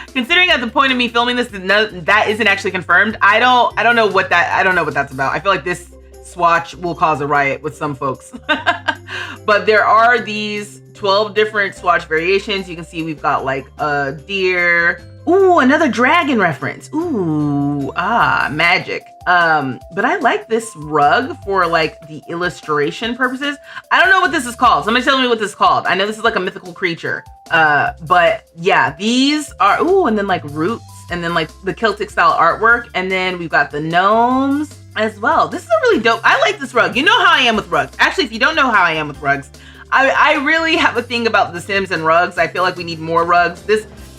considering at the point of me filming this, that isn't actually confirmed. I don't know what that's about. I feel like this swatch will cause a riot with some folks. But there are these 12 different swatch variations. You can see we've got like a deer. Ooh, another dragon reference. Ooh, magic. But I like this rug for like the illustration purposes. I don't know what this is called. Somebody tell me what this is called. I know this is like a mythical creature. But yeah, these are, ooh, and then like roots and then like the Celtic style artwork. And then we've got the gnomes as well. This is a really dope. I like this rug. You know how I am with rugs. Actually, if you don't know how I am with rugs, I really have a thing about The Sims and rugs. I feel like we need more rugs.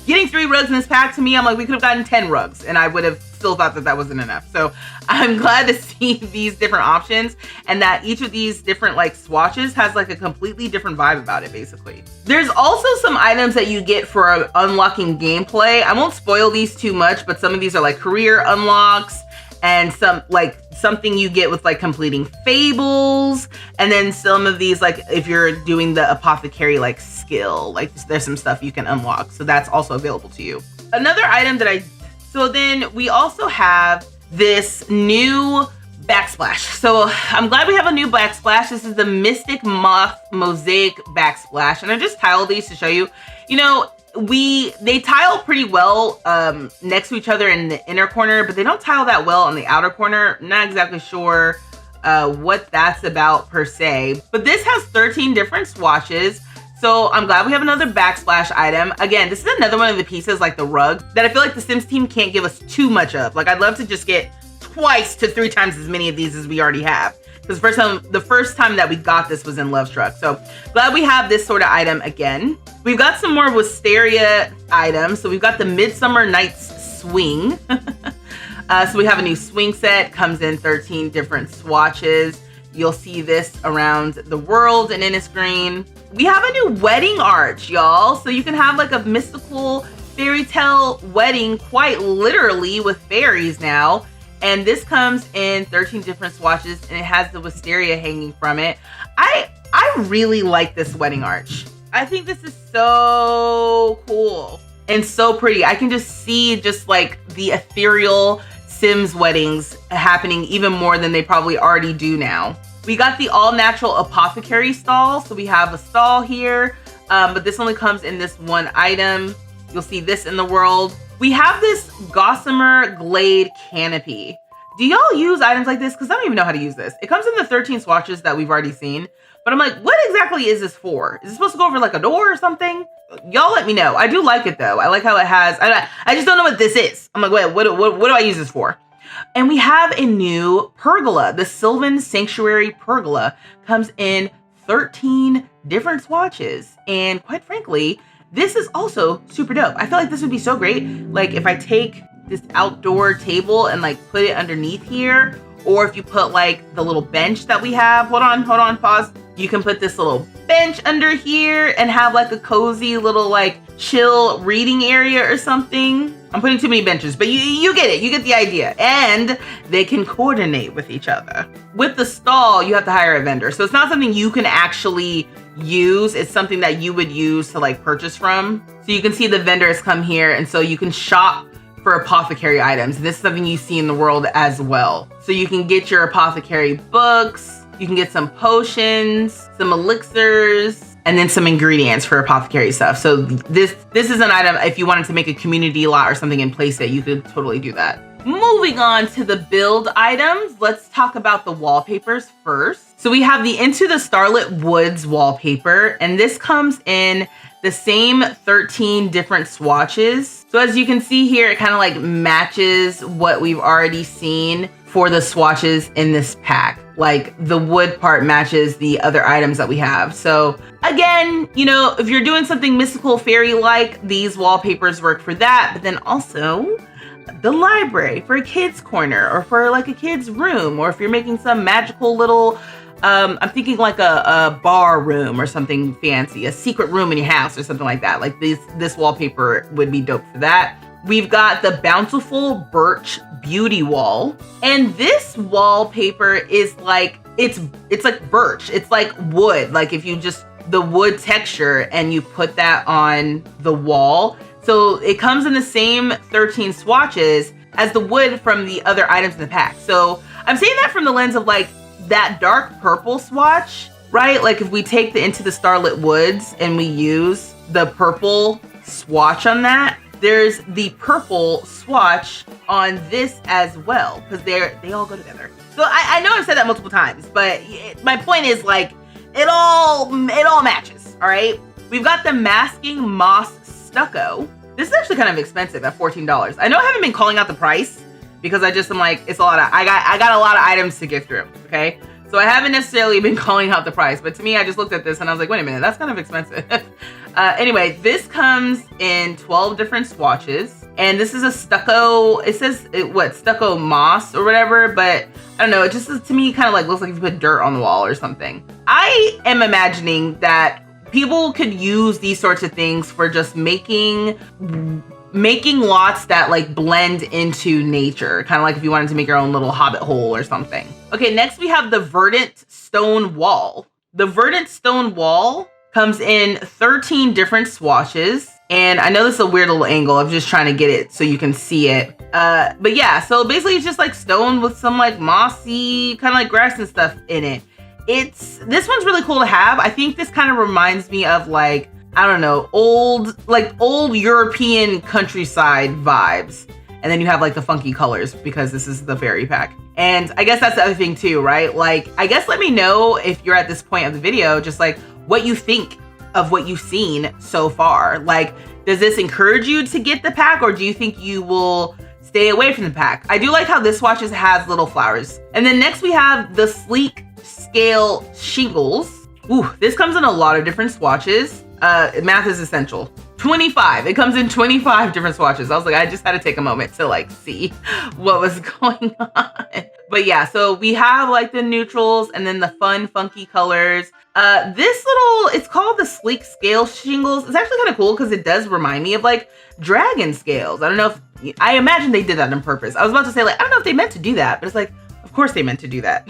Getting 3 rugs in this pack, to me, I'm like, we could have gotten 10 rugs and I would have still thought that wasn't enough. So I'm glad to see these different options and that each of these different like swatches has like a completely different vibe about it, basically. There's also some items that you get for unlocking gameplay. I won't spoil these too much, but some of these are like career unlocks and some like something you get with like completing fables. And then some of these, like if you're doing the apothecary like skill, like there's some stuff you can unlock. So that's also available to you. Another item that so then we also have this new backsplash. So I'm glad we have a new backsplash. This is the Mystic Moth Mosaic Backsplash. And I just tiled these to show you, you know, they tile pretty well next to each other in the inner corner, but they don't tile that well on the outer corner. Not exactly sure what that's about per se, but this has 13 different swatches. So I'm glad we have another backsplash item. Again, this is another one of the pieces like the rug that I feel like the Sims team can't give us too much of. Like I'd love to just get 2 to 3 times as many of these as we already have. Because the first time that we got this was in Love Struck. So glad we have this sort of item again. We've got some more wisteria items. So we've got the Midsummer Night's Swing. So we have a new swing set, comes in 13 different swatches. You'll see this around the world in Innisgreen. We have a new wedding arch, y'all. So you can have like a mystical fairy tale wedding, quite literally with fairies now. And this comes in 13 different swatches and it has the wisteria hanging from it. I really like this wedding arch. I think this is so cool and so pretty. I can just see just like the ethereal Sims weddings happening even more than they probably already do now. We got the all natural apothecary stall. So we have a stall here, but this only comes in this one item. You'll see this in the world. We have this Gossamer Glade canopy. Do y'all use items like this? Because I don't even know how to use this. It comes in the 13 swatches that we've already seen. But I'm like, what exactly is this for? Is it supposed to go over like a door or something? Y'all let me know. I do like it though. I like how it has, I just don't know what this is. I'm like, wait, what do I use this for? And we have a new pergola. The Sylvan Sanctuary Pergola comes in 13 different swatches. And quite frankly, this is also super dope. I feel like this would be so great. Like if I take this outdoor table and like put it underneath here, or if you put like the little bench that we have, hold on, pause. You can put this little bench under here and have like a cozy little like chill reading area or something. I'm putting too many benches, but you get it. You get the idea. And they can coordinate with each other. With the stall, you have to hire a vendor. So it's not something you can actually use. It's something that you would use to like purchase from. So you can see the vendors come here and so you can shop for apothecary items. This is something you see in the world as well. So you can get your apothecary books, you can get some potions, some elixirs, and then some ingredients for apothecary stuff. So this is an item, if you wanted to make a community lot or something and place it, you could totally do that. Moving on to the build items, let's talk about the wallpapers first. So we have the Into the Starlit Woods wallpaper, and this comes in the same 13 different swatches. So as you can see here, it kind of like matches what we've already seen for the swatches in this pack. like the wood part matches the other items that we have. So again, you know, if you're doing something mystical fairy-like, these wallpapers work for that. But then also the library for a kid's corner, or for like a kid's room, or if you're making some magical little I'm thinking like a bar room or something fancy, a secret room in your house or something like that. Like this wallpaper would be dope for that. We've got the Bountiful Birch Beauty Wall. And this wallpaper is like, it's like birch. It's like wood. Like if you just, the wood texture, and you put that on the wall. So it comes in the same 13 swatches as the wood from the other items in the pack. So I'm saying that from the lens of like, that dark purple swatch, right? Like if we take the Into the Starlit Woods and we use the purple swatch on that, there's the purple swatch on this as well, because they all go together. So I know I've said that multiple times, but my point is like it all matches. All right, we've got the Masking Moss Stucco. This is actually kind of expensive at $14. I know I haven't been calling out the price, because I'm like, it's a lot of, I got a lot of items to get through, okay? So I haven't necessarily been calling out the price, but to me, I just looked at this and I was like, wait a minute, that's kind of expensive. Anyway, this comes in 12 different swatches, and this is a stucco, it says, stucco moss or whatever, but I don't know, it just to me kind of like looks like you put dirt on the wall or something. I am imagining that people could use these sorts of things for just making lots that like blend into nature, kind of like if you wanted to make your own little hobbit hole or something. Okay, next we have the Verdant Stone Wall. The Verdant Stone Wall comes in 13 different swatches, and I know this is a weird little angle. I'm just trying to get it so you can see it. But yeah, so basically it's just like stone with some like mossy, kind of like grass and stuff in it. This one's really cool to have. I think this kind of reminds me of like, I don't know, old European countryside vibes. And then you have like the funky colors because this is the fairy pack. And I guess that's the other thing too, right? Like, I guess let me know if you're at this point of the video, just like what you think of what you've seen so far. Like, does this encourage you to get the pack, or do you think you will stay away from the pack? I do like how this swatches has little flowers. And then next we have the Sleek Scale Shingles. Ooh, this comes in a lot of different swatches. Math is essential. 25. It comes in 25 different swatches. I was like, I just had to take a moment to like see what was going on. But yeah, so we have like the neutrals and then the fun, funky colors. It's called the Sleek Scale Shingles. It's actually kind of cool because it does remind me of like dragon scales. I don't know if, I imagine they did that on purpose. I was about to say like, I don't know if they meant to do that, but it's like, of course they meant to do that.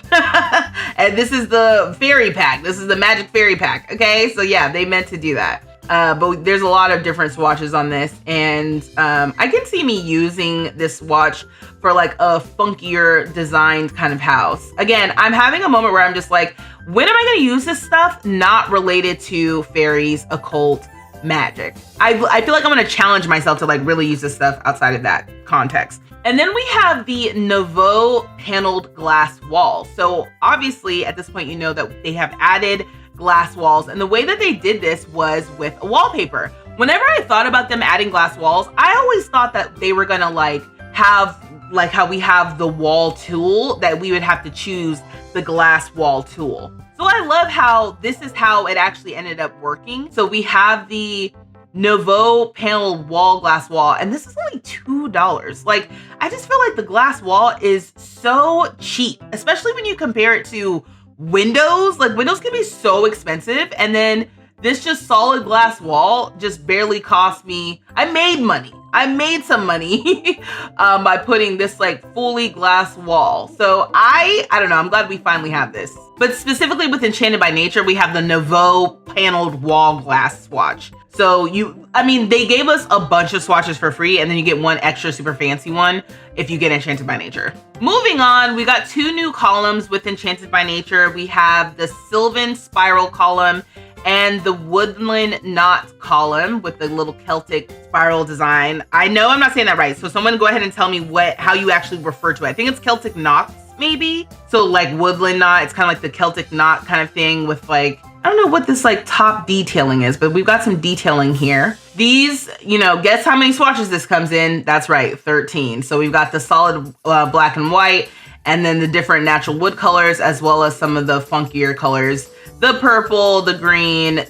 And this is the fairy pack. This is the magic fairy pack. Okay, so yeah, they meant to do that. But there's a lot of different swatches on this, and I can see me using this swatch for like a funkier designed kind of house. Again, I'm having a moment where I'm just like, when am I going to use this stuff not related to fairies, occult, magic? I feel like I'm going to challenge myself to like really use this stuff outside of that context. And then we have the Nouveau paneled glass wall. So obviously at this point, you know that they have added glass walls, and the way that they did this was with a wallpaper. Whenever I thought about them adding glass walls, I always thought that they were gonna like have like how we have the wall tool, that we would have to choose the glass wall tool. So I love how this is how it actually ended up working. So we have the Nouveau paneled wall glass wall, and this is only $2. Like, I just feel like the glass wall is so cheap, especially when you compare it to windows. Like, windows can be so expensive, and then this just solid glass wall just barely cost me, I made some money by putting this like fully glass wall. So I don't know, I'm glad we finally have this. But specifically with Enchanted by Nature, we have the Nouveau paneled wall glass swatch. So they gave us a bunch of swatches for free, and then you get one extra super fancy one if you get Enchanted by Nature. Moving on, we got 2 new columns with Enchanted by Nature. We have the Sylvan Spiral column and the Woodland Knot column with the little Celtic spiral design. I know I'm not saying that right, so someone go ahead and tell me how you actually refer to it. I think it's Celtic knots, maybe? So like Woodland Knot, it's kind of like the Celtic knot kind of thing with like, I don't know what this like top detailing is, but we've got some detailing here. These, guess how many swatches this comes in? That's right, 13. So we've got the solid black and white, and then the different natural wood colors, as well as some of the funkier colors. The purple, the green,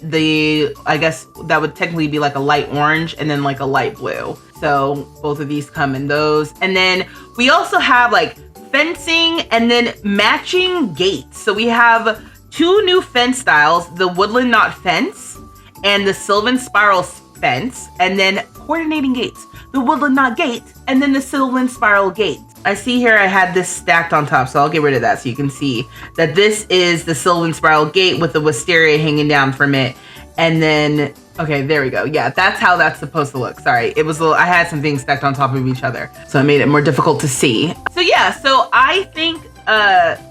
I guess that would technically be like a light orange, and then like a light blue. So both of these come in those. And then we also have like fencing and then matching gates. So we have 2 new fence styles, the woodland knot fence and the sylvan spiral fence, and then coordinating gates, the woodland knot gate and then the sylvan spiral gate. I see here I had this stacked on top, so I'll get rid of that so you can see that this is the sylvan spiral gate with the wisteria hanging down from it. And then, okay, there we go. Yeah, that's how that's supposed to look. Sorry, it was I had some things stacked on top of each other, so it made it more difficult to see. So yeah, so I think,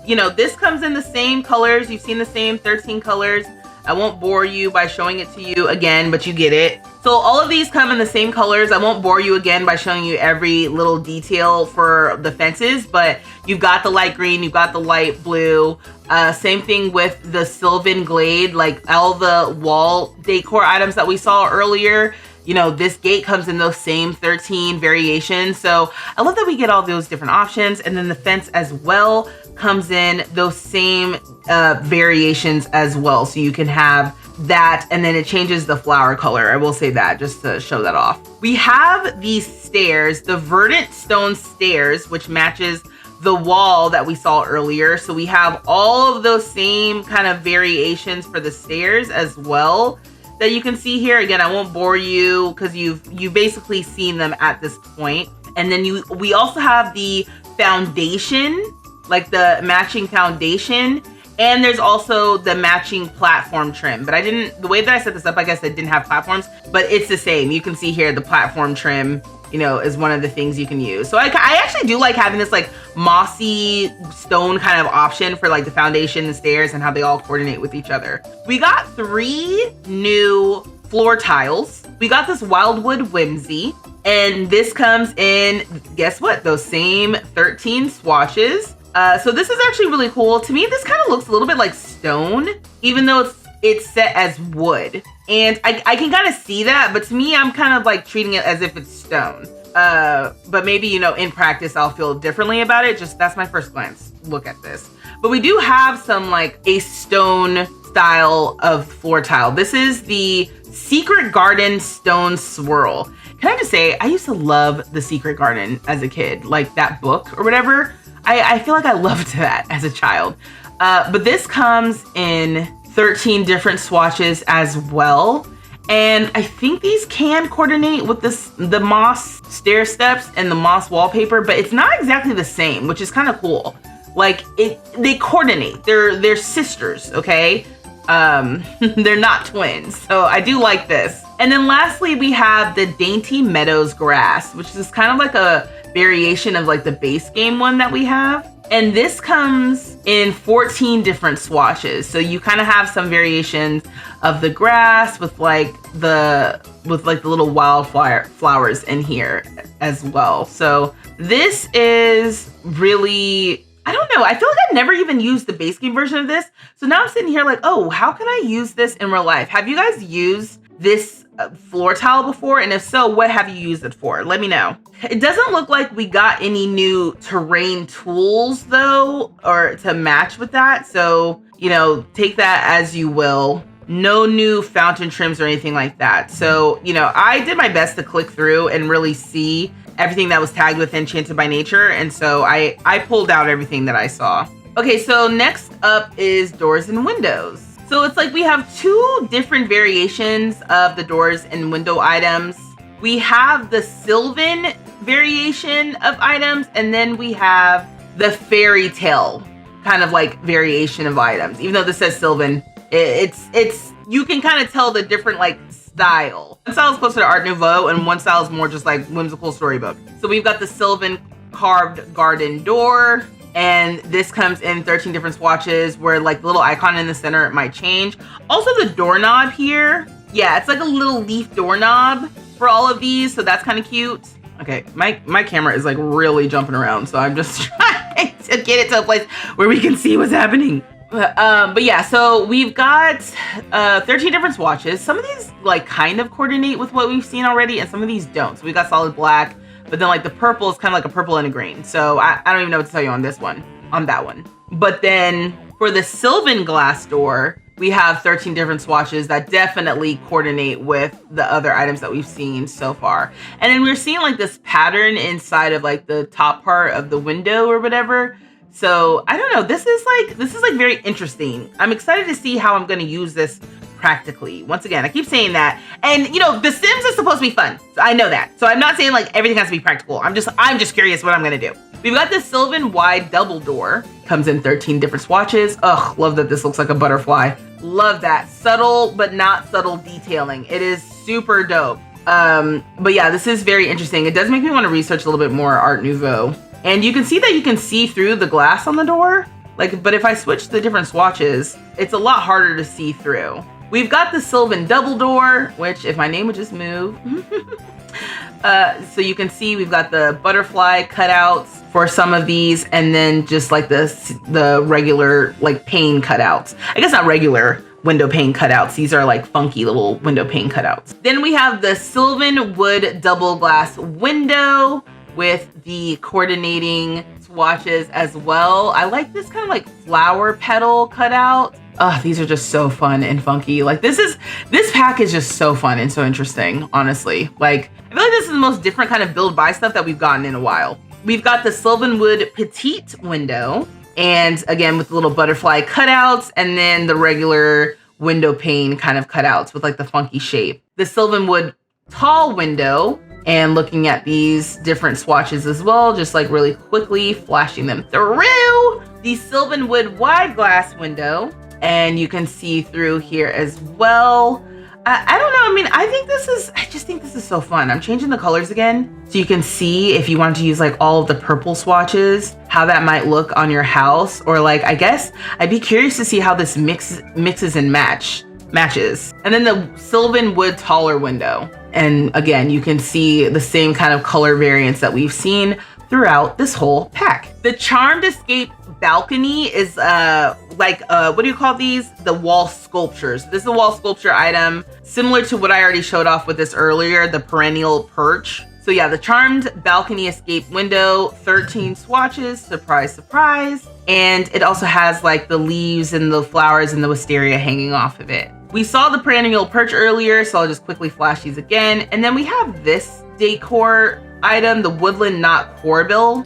you know, this comes in the same colors. You've seen the same 13 colors. I won't bore you by showing it to you again, but you get it. So all of these come in the same colors. I won't bore you again by showing you every little detail for the fences, but you've got the light green, you've got the light blue. Same thing with the Sylvan Glade, like all the wall decor items that we saw earlier. You know, this gate comes in those same 13 variations. So I love that we get all those different options. And then the fence as well comes in those same variations as well. So you can have that, and then it changes the flower color. I will say that just to show that off. We have these stairs, the verdant stone stairs, which matches the wall that we saw earlier. So we have all of those same kind of variations for the stairs as well that you can see here. Again, I won't bore you because you've basically seen them at this point. And then we also have the foundation, like the matching foundation, and there's also the matching platform trim. But the way that I set this up, I guess I didn't have platforms, but it's the same. You can see here the platform trim, you know, is one of the things you can use. So I actually do like having this like mossy stone kind of option for like the foundation, the stairs, and how they all coordinate with each other. We got 3 new floor tiles. We got this Wildwood Whimsy, and this comes in, guess what? Those same 13 swatches. So this is actually really cool. To me, this kind of looks a little bit like stone, even though it's set as wood. And I can kind of see that, but to me, I'm kind of like treating it as if it's stone. But maybe, you know, in practice, I'll feel differently about it. Just that's my first glance look at this. But we do have some like a stone style of floor tile. This is the Secret Garden Stone Swirl. Can I just say, I used to love The Secret Garden as a kid, like that book or whatever. I feel like I loved that as a child. But this comes in 13 different swatches as well. And I think these can coordinate with the moss stair steps and the moss wallpaper, but it's not exactly the same, which is kind of cool. Like they coordinate. They're sisters, okay? They're not twins. So I do like this. And then lastly, we have the Dainty Meadows Grass, which is kind of like a variation of like the base game one that we have. And this comes in 14 different swatches. So you kind of have some variations of the grass with like the little wildflower flowers in here as well. So this is really, I don't know. I feel like I've never even used the base game version of this. So now I'm sitting here like, oh, how can I use this in real life? Have you guys used this floor tile before? And if so, what have you used it for? Let me know. It doesn't look like we got any new terrain tools though, or to match with that. So, you know, take that as you will. No new fountain trims or anything like that. So, you know, I did my best to click through and really see everything that was tagged with Enchanted by Nature. And so I pulled out everything that I saw. Okay, so next up is doors and windows. So it's like we have 2 different variations of the doors and window items. We have the Sylvan variation of items, and then we have the fairy tale kind of like variation of items. Even though this says Sylvan, it's you can kind of tell the different like style. One style is closer to Art Nouveau, and one style is more just like whimsical storybook. So we've got the Sylvan carved garden door. And this comes in 13 different swatches where like the little icon in the center, it might change. Also the doorknob here. Yeah, it's like a little leaf doorknob for all of these. So that's kind of cute. Okay, my camera is like really jumping around. So I'm just trying to get it to a place where we can see what's happening. But yeah, so we've got 13 different swatches. Some of these like kind of coordinate with what we've seen already, and some of these don't. So we got solid black. But then like the purple is kind of like a purple and a green. So I don't even know what to tell you on this one. on that one. But then for the Sylvan glass door, we have 13 different swatches that definitely coordinate with the other items that we've seen so far. And then we're seeing like this pattern inside of like the top part of the window or whatever. So I don't know, this is like very interesting. I'm excited to see how I'm gonna use this practically. Once again, I keep saying that. And you know, The Sims is supposed to be fun. So I know that. So I'm not saying like everything has to be practical. I'm just curious what I'm gonna do. We've got this Sylvan wide double door. Comes in 13 different swatches. Ugh, love that this looks like a butterfly. Love that. Subtle, but not subtle detailing. It is super dope. But yeah, this is very interesting. It does make me want to research a little bit more Art Nouveau. And you can see that you can see through the glass on the door. But if I switch the different swatches, it's a lot harder to see through. We've got the Sylvan double door, which if my name would just move. So you can see we've got the butterfly cutouts for some of these, and then just like the regular like pane cutouts. I guess not regular window pane cutouts. These are like funky little window pane cutouts. Then we have the Sylvan wood double glass window with the coordinating swatches as well. I like this kind of like flower petal cutout. Oh, these are just so fun and funky. Like this pack is just so fun and so interesting, honestly. Like I feel like this is the most different kind of build buy stuff that we've gotten in a while. We've got the Sylvan wood petite window, and again with the little butterfly cutouts, and then the regular window pane kind of cutouts with like the funky shape. The Sylvan wood tall window, and looking at these different swatches as well, just like really quickly flashing them through. The Sylvan wood wide glass window, and you can see through here as well. I don't know. I mean, I just think this is so fun. I'm changing the colors again so you can see if you want to use like all of the purple swatches, how that might look on your house. Or like, I guess I'd be curious to see how this mixes and matches. And then the Sylvan wood taller window. And again, you can see the same kind of color variants that we've seen throughout this whole pack. The Charmed Escape balcony is what do you call these? The wall sculptures. This is a wall sculpture item similar to what I already showed off with this earlier, the perennial perch. So yeah, the Charmed balcony escape window, 13 swatches, surprise, surprise. And it also has like the leaves and the flowers and the wisteria hanging off of it. We saw the perennial perch earlier, so I'll just quickly flash these again. And then we have this decor item, the woodland knot corbel.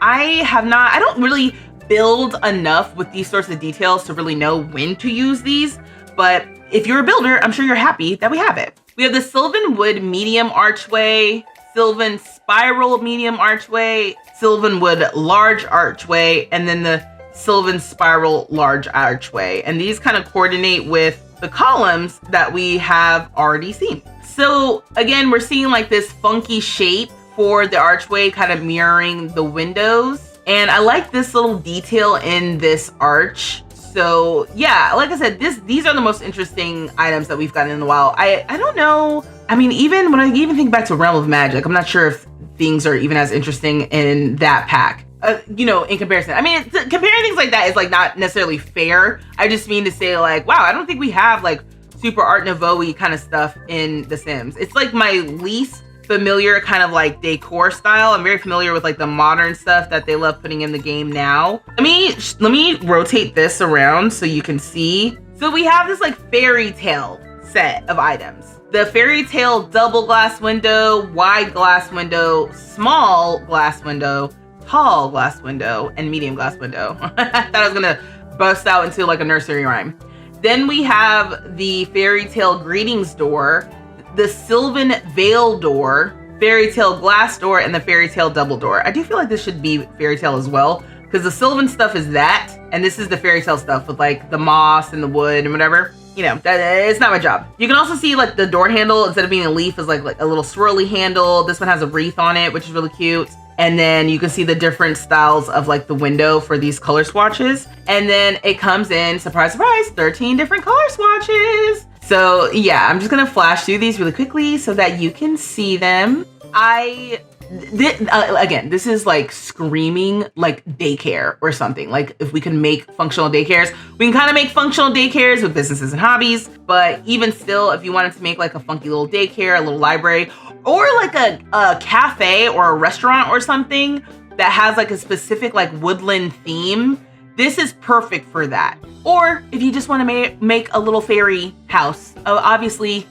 I don't really build enough with these sorts of details to really know when to use these, but if you're a builder, I'm sure you're happy that we have it. We have the Sylvan wood medium archway, Sylvan spiral medium archway, Sylvan wood large archway, and then the Sylvan spiral large archway. And these kind of coordinate with the columns that we have already seen. So again, we're seeing like this funky shape for the archway kind of mirroring the windows. And I like this little detail in this arch. So yeah, like I said, these are the most interesting items that we've gotten in a while. I don't know. I mean, even when I think back to Realm of Magic, I'm not sure if things are even as interesting in that pack. In comparison. I mean, comparing things like that is like not necessarily fair. I just mean to say like, wow, I don't think we have like super Art Nouveau-y kind of stuff in The Sims. It's like my least familiar kind of like decor style. I'm very familiar with like the modern stuff that they love putting in the game now. Let me rotate this around so you can see. So we have this like fairy tale set of items. The fairy tale double glass window, wide glass window, small glass window, tall glass window, and medium glass window. I thought I was gonna bust out into like a nursery rhyme. Then we have the fairy tale greetings door, the Sylvan Veil door, fairy tale glass door, and the fairy tale double door. I do feel like this should be fairy tale as well, because the Sylvan stuff is that, and this is the fairy tale stuff with like the moss and the wood and whatever. You know, it's not my job. You can also see like the door handle, instead of being a leaf, is like a little swirly handle. This one has a wreath on it, which is really cute. And then you can see the different styles of like the window for these color swatches. And then it comes in, surprise, surprise, 13 different color swatches. So yeah, I'm just gonna flash through these really quickly so that you can see them. Again, this is like screaming like daycare or something. Like if we can make functional daycares, we can kind of make functional daycares with businesses and hobbies. But even still, if you wanted to make like a funky little daycare, a little library, or like a cafe or a restaurant or something, that has like a specific like woodland theme, this is perfect for that. Or if you just want to make a little fairy house, obviously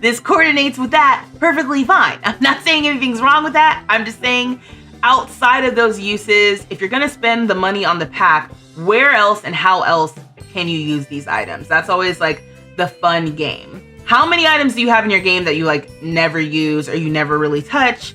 this coordinates with that perfectly fine. I'm not saying anything's wrong with that. I'm just saying outside of those uses, if you're gonna spend the money on the pack, where else and how else can you use these items? That's always like the fun game. How many items do you have in your game that you like never use or you never really touch?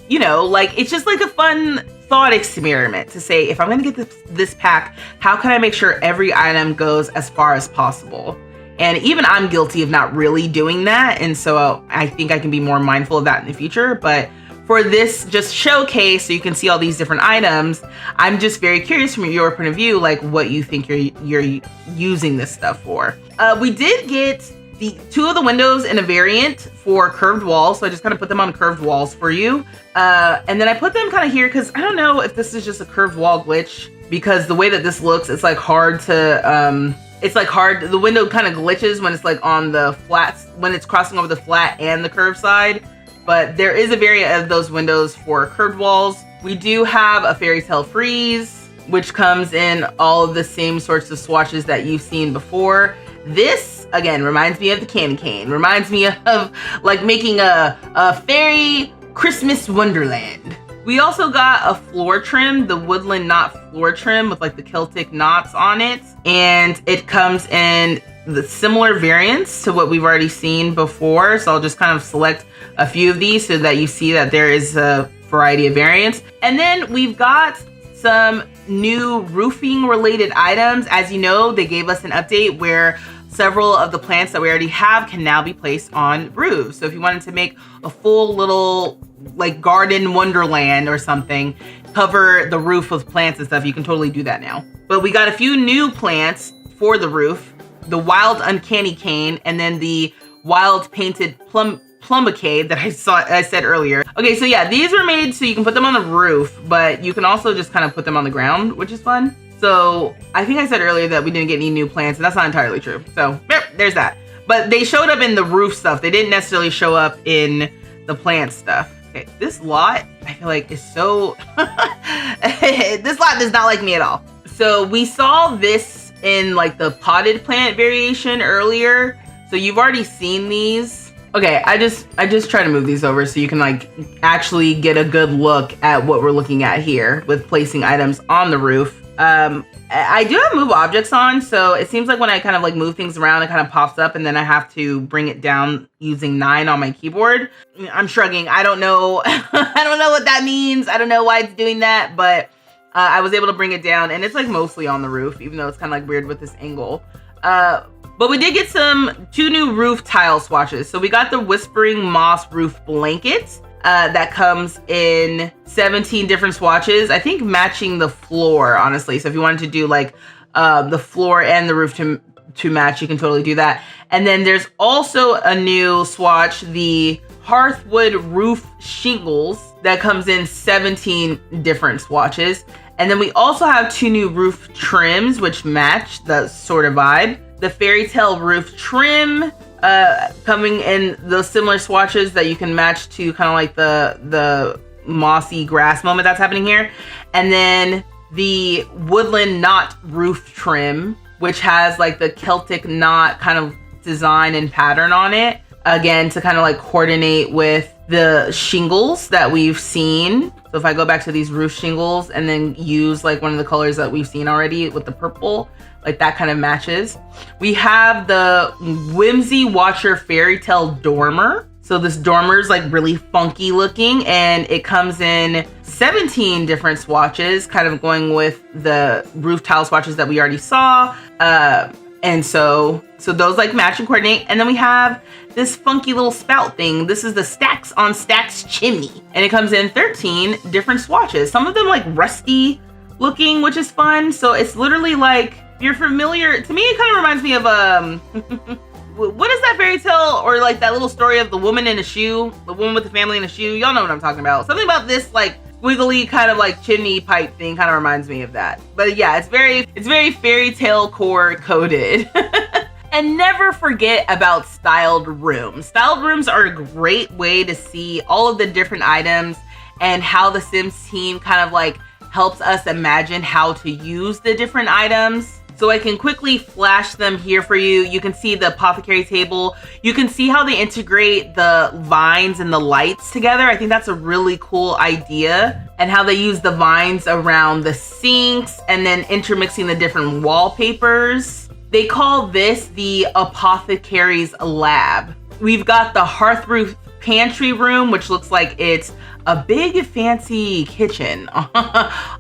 You know, like it's just like a fun thought experiment to say, if I'm gonna get this pack, how can I make sure every item goes as far as possible? And even I'm guilty of not really doing that. And so I think I can be more mindful of that in the future. But for this just showcase, so you can see all these different items, I'm just very curious from your point of view, like what you think you're using this stuff for. We did get the 2 of the windows in a variant for curved walls. So I just kind of put them on curved walls for you. And then I put them kind of here because I don't know if this is just a curved wall glitch, because the way that this looks, it's like hard to, the window kind of glitches when it's like on the flats, when it's crossing over the flat and the curved side. But there is a variant of those windows for curved walls. We do have a fairy tale frieze, which comes in all of the same sorts of swatches that you've seen before. This, again, reminds me of the candy cane. Reminds me of like making a fairy Christmas wonderland. We also got a floor trim, the woodland knot floor trim with like the Celtic knots on it. And it comes in the similar variants to what we've already seen before. So I'll just kind of select a few of these so that you see that there is a variety of variants. And then we've got some new roofing related items. As you know, they gave us an update where several of the plants that we already have can now be placed on roofs. So if you wanted to make a full little like garden wonderland or something, cover the roof with plants and stuff, you can totally do that now. But we got a few new plants for the roof, the wild uncanny cane, and then the wild painted plumbicade that I said earlier. Okay, so yeah, these were made so you can put them on the roof, but you can also just kind of put them on the ground, which is fun. So I think I said earlier that we didn't get any new plants, and that's not entirely true. So there's that. But they showed up in the roof stuff. They didn't necessarily show up in the plant stuff. Okay, this lot, I feel like is so, this lot does not like me at all. So we saw this in like the potted plant variation earlier. So you've already seen these. Okay, I just try to move these over so you can like actually get a good look at what we're looking at here with placing items on the roof. I do have move objects on, so it seems like when I kind of like move things around, it kind of pops up and then I have to bring it down using 9 on my keyboard. I'm shrugging. I don't know. I don't know what that means. I don't know why it's doing that, but I was able to bring it down and it's like mostly on the roof, even though it's kind of like weird with this angle. But we did get 2 new roof tile swatches. So we got the Whispering Moss roof blankets. That comes in 17 different swatches, I think matching the floor, honestly. So if you wanted to do like the floor and the roof to match, you can totally do that. And then there's also a new swatch, the Hearthwood roof shingles, that comes in 17 different swatches. And then we also have 2 new roof trims, which match the sort of vibe. The Fairy Tale roof trim, coming in those similar swatches that you can match to kind of like the mossy grass moment that's happening here. And then the woodland knot roof trim, which has like the Celtic knot kind of design and pattern on it. Again, to kind of like coordinate with the shingles that we've seen. So if I go back to these roof shingles and then use like one of the colors that we've seen already with the purple, like that kind of matches. We have the Whimsy Watcher Fairy Tale Dormer. So this dormer is like really funky looking and it comes in 17 different swatches, kind of going with the roof tile swatches that we already saw. And so those like match and coordinate. And then we have this funky little spout thing. This is the Stacks on Stacks chimney. And it comes in 13 different swatches. Some of them like rusty looking, which is fun. So it's literally like, if you're familiar, to me it kind of reminds me of what is that fairy tale or like that little story of the woman in a shoe, the woman with the family in a shoe? Y'all know what I'm talking about. Something about this like squiggly kind of like chimney pipe thing kind of reminds me of that. But yeah, it's very fairy tale core coded. And never forget about styled rooms. Styled rooms are a great way to see all of the different items and how the Sims team kind of like helps us imagine how to use the different items. So I can quickly flash them here for you. You can see the apothecary table. You can see how they integrate the vines and the lights together. I think that's a really cool idea, and how they use the vines around the sinks and then intermixing the different wallpapers. They call this the Apothecary's Lab. We've got the hearth roof pantry room, which looks like it's a big fancy kitchen,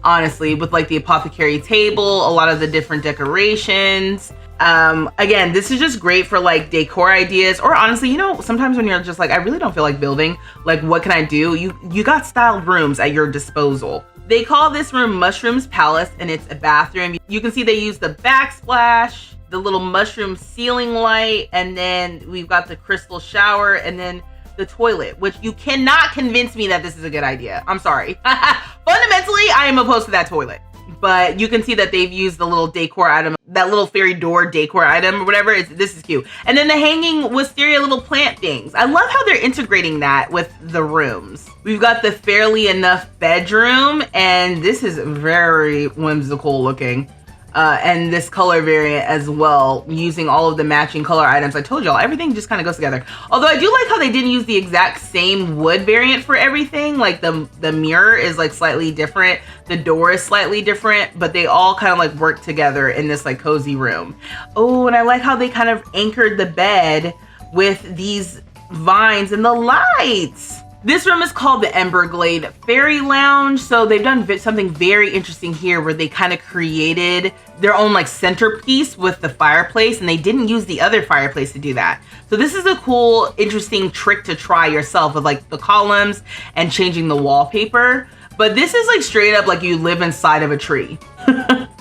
honestly, with like the apothecary table, a lot of the different decorations. Again, this is just great for like decor ideas, or honestly, you know, sometimes when you're just like, I really don't feel like building, like what can I do? You got styled rooms at your disposal. They call this room Mushrooms Palace, and it's a bathroom. You can see they use the backsplash, the little mushroom ceiling light, and then we've got the crystal shower, and then the toilet, which you cannot convince me that this is a good idea. I'm sorry. Fundamentally, I am opposed to that toilet. But you can see that they've used the little decor item, that little fairy door decor item or whatever. This is cute. And then the hanging wisteria little plant things. I love how they're integrating that with the rooms. We've got the fairly enough bedroom, and this is very whimsical looking. And this color variant as well, using all of the matching color items. I told y'all, everything just kind of goes together. Although I do like how they didn't use the exact same wood variant for everything. Like the mirror is like slightly different. The door is slightly different, but they all kind of like work together in this like cozy room. Oh, and I like how they kind of anchored the bed with these vines and the lights. This room is called the Emberglade Fairy Lounge. So they've done something very interesting here where they kind of created their own like centerpiece with the fireplace, and they didn't use the other fireplace to do that. So this is a cool, interesting trick to try yourself with like the columns and changing the wallpaper. But this is like straight up like you live inside of a tree.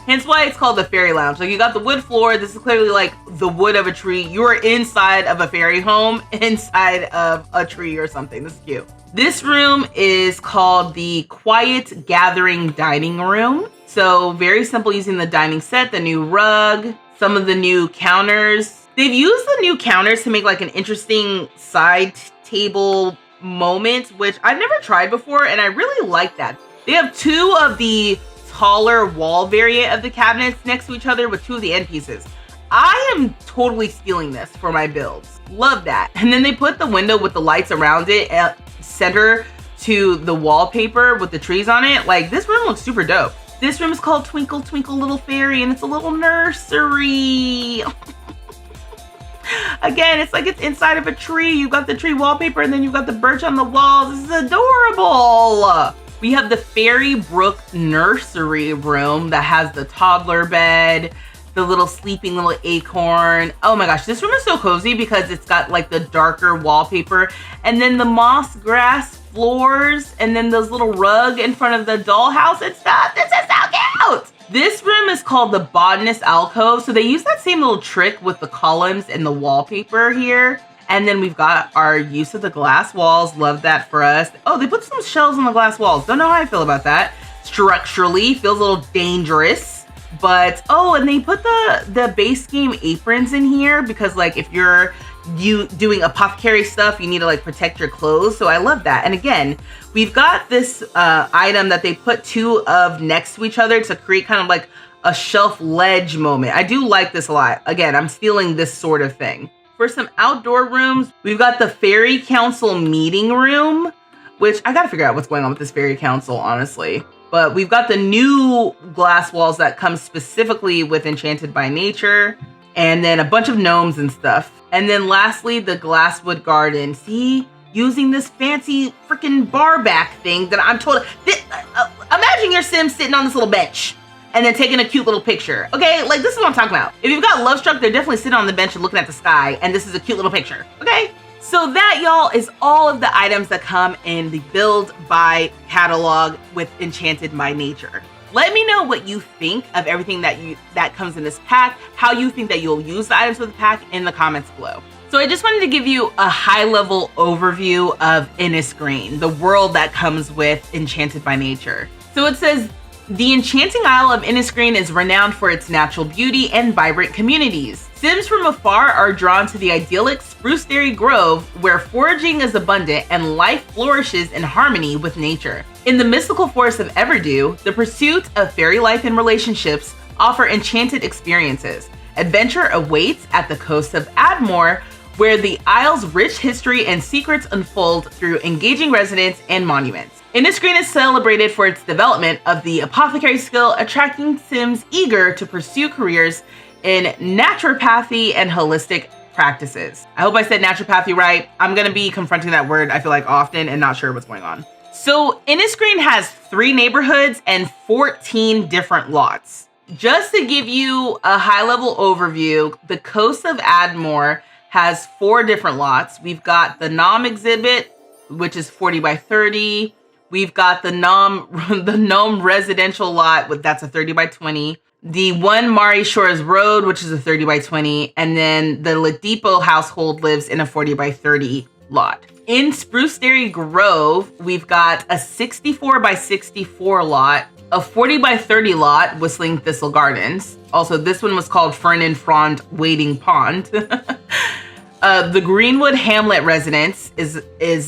Hence why it's called the Fairy Lounge. Like you got the wood floor. This is clearly like the wood of a tree. You are inside of a fairy home, inside of a tree or something. This is cute. This room is called the Quiet Gathering Dining Room. So very simple, using the dining set, the new rug, some of the new counters. They've used the new counters to make like an interesting side table moment, which I've never tried before, and I really like that. They have two of the taller wall variant of the cabinets next to each other with two of the end pieces. I am totally stealing this for my builds. Love that. And then they put the window with the lights around it at center to the wallpaper with the trees on it. Like, this room looks super dope. This room is called Twinkle Twinkle Little Fairy, and it's a little nursery. Again, it's like it's inside of a tree. You've got the tree wallpaper, and then you've got the birch on the walls. This is adorable. We have the Fairy Brook Nursery room that has the toddler bed, the little sleeping little acorn. Oh my gosh, this room is so cozy because it's got like the darker wallpaper, and then the moss grass floors, and then those little rug in front of the dollhouse and stuff. This is so cute. This room is called the Botanist Alcove. So they use that same little trick with the columns and the wallpaper here. And then we've got our use of the glass walls. Love that for us. Oh, they put some shelves on the glass walls. Don't know how I feel about that. Structurally, feels a little dangerous. But, oh, and they put the base game aprons in here because, like, if you're doing apothecary stuff, you need to, like, protect your clothes. So I love that. And again, we've got this item that they put two of next to each other to create kind of like a shelf ledge moment. I do like this a lot. Again, I'm stealing this sort of thing. For some outdoor rooms, we've got the Fairy Council meeting room, which I gotta figure out what's going on with this Fairy Council, honestly. But we've got the new glass walls that come specifically with Enchanted by Nature, and then a bunch of gnomes and stuff. And then lastly, the Glasswood Garden. See, using this fancy freaking bar back thing that I'm told. Imagine your sim sitting on this little bench and then taking a cute little picture. Okay, like this is what I'm talking about. If you've got Love Struck, they're definitely sitting on the bench and looking at the sky, and this is a cute little picture, okay? So that, y'all, is all of the items that come in the Build by catalog with Enchanted by Nature. Let me know what you think of everything that comes in this pack, how you think that you'll use the items with the pack in the comments below. So I just wanted to give you a high-level overview of Innisgreen, the world that comes with Enchanted by Nature. So it says, The Enchanting Isle of Innisgreen is renowned for its natural beauty and vibrant communities. Sims from afar are drawn to the idyllic Spruceberry Grove, where foraging is abundant and life flourishes in harmony with nature. In the mystical forest of Everdew, the pursuit of fairy life and relationships offer enchanted experiences. Adventure awaits at the coast of Admore, where the Isle's rich history and secrets unfold through engaging residents and monuments. Innisgreen is celebrated for its development of the Apothecary skill, attracting Sims eager to pursue careers in naturopathy and holistic practices. I hope I said naturopathy right. I'm gonna be confronting that word, I feel like, often and not sure what's going on. So Innisgreen has 3 neighborhoods and 14 different lots. Just to give you a high-level overview, the coast of Admore has 4 different lots. We've got the Gnome exhibit, which is 40 by 30. We've got the Gnome residential lot, that's a 30 by 20. The One Mari Shores Road, which is a 30 by 20. And then the Ladipo household lives in a 40 by 30 lot. In Spruceberry Grove, we've got a 64 by 64 lot, a 40 by 30 lot, Whistling Thistle Gardens. Also, this one was called Fern and Frond Wading Pond. The Greenwood Hamlet Residence is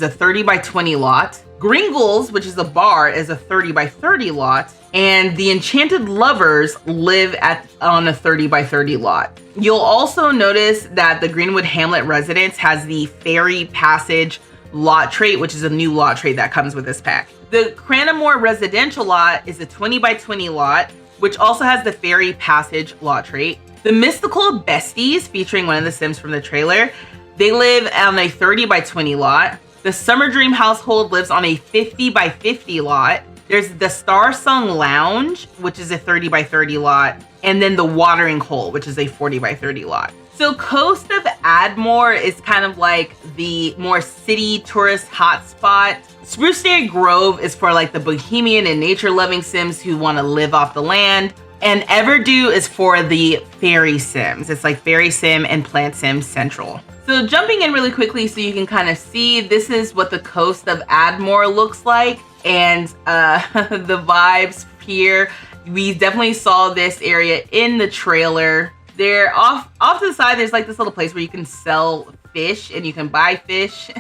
a 30 by 20 lot. Gringles, which is a bar, is a 30 by 30 lot. And the Enchanted Lovers live on a 30 by 30 lot. You'll also notice that the Greenwood Hamlet Residence has the Fairy Passage lot trait, which is a new lot trait that comes with this pack. The Cranamore Residential lot is a 20 by 20 lot, which also has the Fairy Passage lot trait. The Mystical Besties, featuring one of the Sims from the trailer, they live on a 30 by 20 lot. The Summer Dream household lives on a 50 by 50 lot. There's the Star Sung Lounge, which is a 30 by 30 lot. And then the Watering Hole, which is a 40 by 30 lot. So Coast of Admore is kind of like the more city tourist hotspot. Spruceberry Grove is for like the bohemian and nature-loving Sims who want to live off the land. And Everdew is for the fairy Sims. It's like Fairy Sim and Plant Sim Central. So jumping in really quickly so you can kind of see, this is what the Coast of Admore looks like. And the vibes here, we definitely saw this area in the trailer. There off to the side, there's like this little place where you can sell fish and you can buy fish.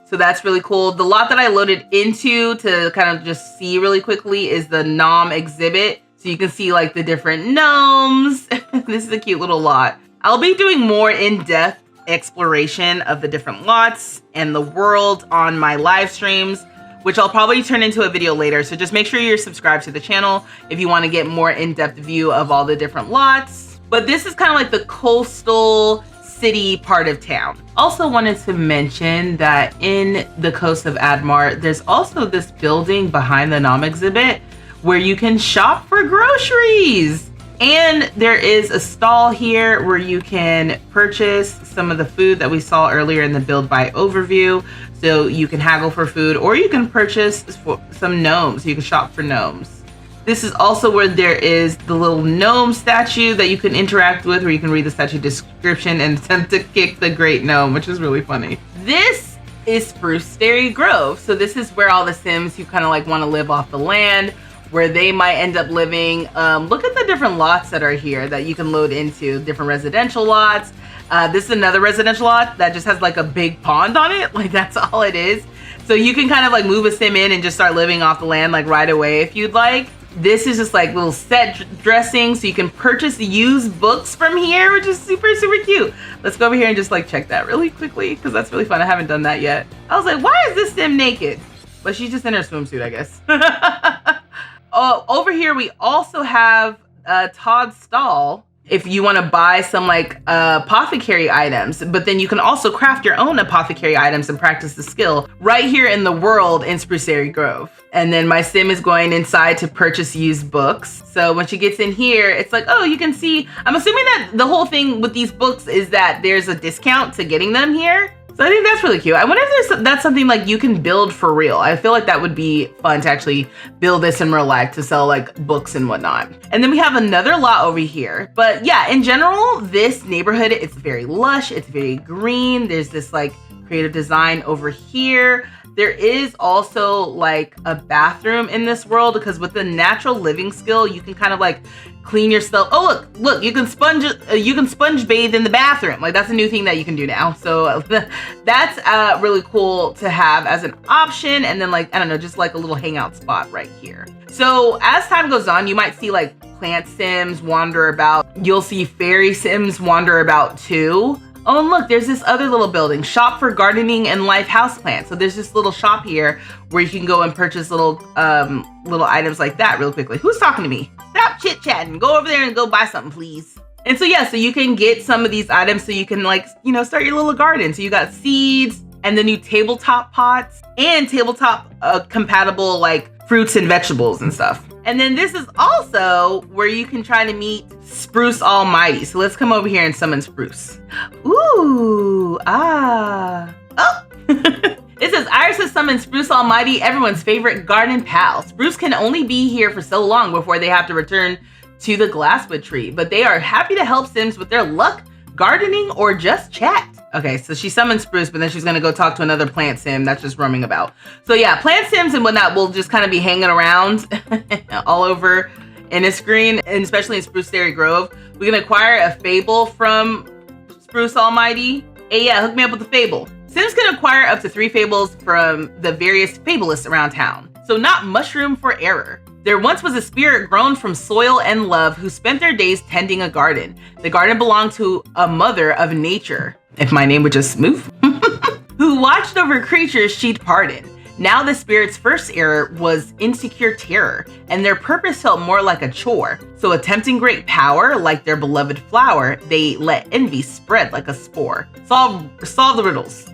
So that's really cool. The lot that I loaded into to kind of just see really quickly is the Gnome exhibit. So you can see like the different gnomes. This is a cute little lot. I'll be doing more in-depth exploration of the different lots and the world on my live streams, which I'll probably turn into a video later. So just make sure you're subscribed to the channel if you want to get more in-depth view of all the different lots. But this is kind of like the coastal city part of town. Also wanted to mention that in the Coast of Admore, there's also this building behind the Gnome exhibit where you can shop for groceries. And there is a stall here where you can purchase some of the food that we saw earlier in the build buy overview. So you can haggle for food, or you can purchase some gnomes. You can shop for gnomes. This is also where there is the little gnome statue that you can interact with, where you can read the statue description and attempt to kick the great gnome, which is really funny. This is Spruceberry Grove. So this is where all the Sims who kind of like want to live off the land, where they might end up living. Look at the different lots that are here that you can load into, different residential lots. This is another residential lot that just has like a big pond on it. Like that's all it is. So you can kind of like move a Sim in and just start living off the land like right away if you'd like. This is just like little set dressing. So you can purchase used books from here, which is super, super cute. Let's go over here and just like check that really quickly because that's really fun. I haven't done that yet. I was like, why is this Sim naked? But she's just in her swimsuit, I guess. Over here, we also have Todd's stall if you want to buy some like apothecary items, but then you can also craft your own apothecary items and practice the skill right here in the world in Spruceberry Grove. And then my Sim is going inside to purchase used books. So when she gets in here, it's like, oh, you can see, I'm assuming that the whole thing with these books is that there's a discount to getting them here. So I think that's really cute. I wonder if that's something like you can build for real. I feel like that would be fun to actually build this in real life to sell like books and whatnot. And then we have another lot over here. But yeah, in general, this neighborhood, it's very lush. It's very green. There's this like creative design over here. There is also like a bathroom in this world because with the natural living skill, you can kind of like clean yourself. Oh, look, you can sponge bathe in the bathroom. Like that's a new thing that you can do now. So that's really cool to have as an option. And then like, I don't know, just like a little hangout spot right here. So as time goes on, you might see like plant sims wander about. You'll see fairy sims wander about too. Oh, and look, there's this other little building, shop for gardening and life houseplants. So there's this little shop here where you can go and purchase little items like that real quickly. Who's talking to me? Stop chit-chatting. Go over there and go buy something, please. And so yeah, so you can get some of these items so you can like, you know, start your little garden. So you got seeds and the new tabletop pots and tabletop compatible like fruits and vegetables and stuff. And then this is also where you can try to meet Spruce Almighty. So let's come over here and summon Spruce. Ooh, oh. It says, Iris has summoned Spruce Almighty, everyone's favorite garden pal. Spruce can only be here for so long before they have to return to the glasswood tree, but they are happy to help Sims with their luck, gardening, or just chat. Okay, so she summoned Spruce, but then she's gonna go talk to another plant sim that's just roaming about. So yeah, plant sims and whatnot will just kind of be hanging around all over Innisgreen, and especially in Spruce Cherry Grove. We can acquire a fable from Spruce Almighty. Hey, yeah, hook me up with a fable. Sims can acquire up to 3 fables from the various fablists around town. So not mushroom for error. There once was a spirit grown from soil and love who spent their days tending a garden. The garden belonged to a mother of nature. If my name would just move. Who watched over creatures she'd pardon. Now the spirit's first error was insecure terror, and their purpose felt more like a chore. So attempting great power, like their beloved flower, they let envy spread like a spore. Solve the riddles.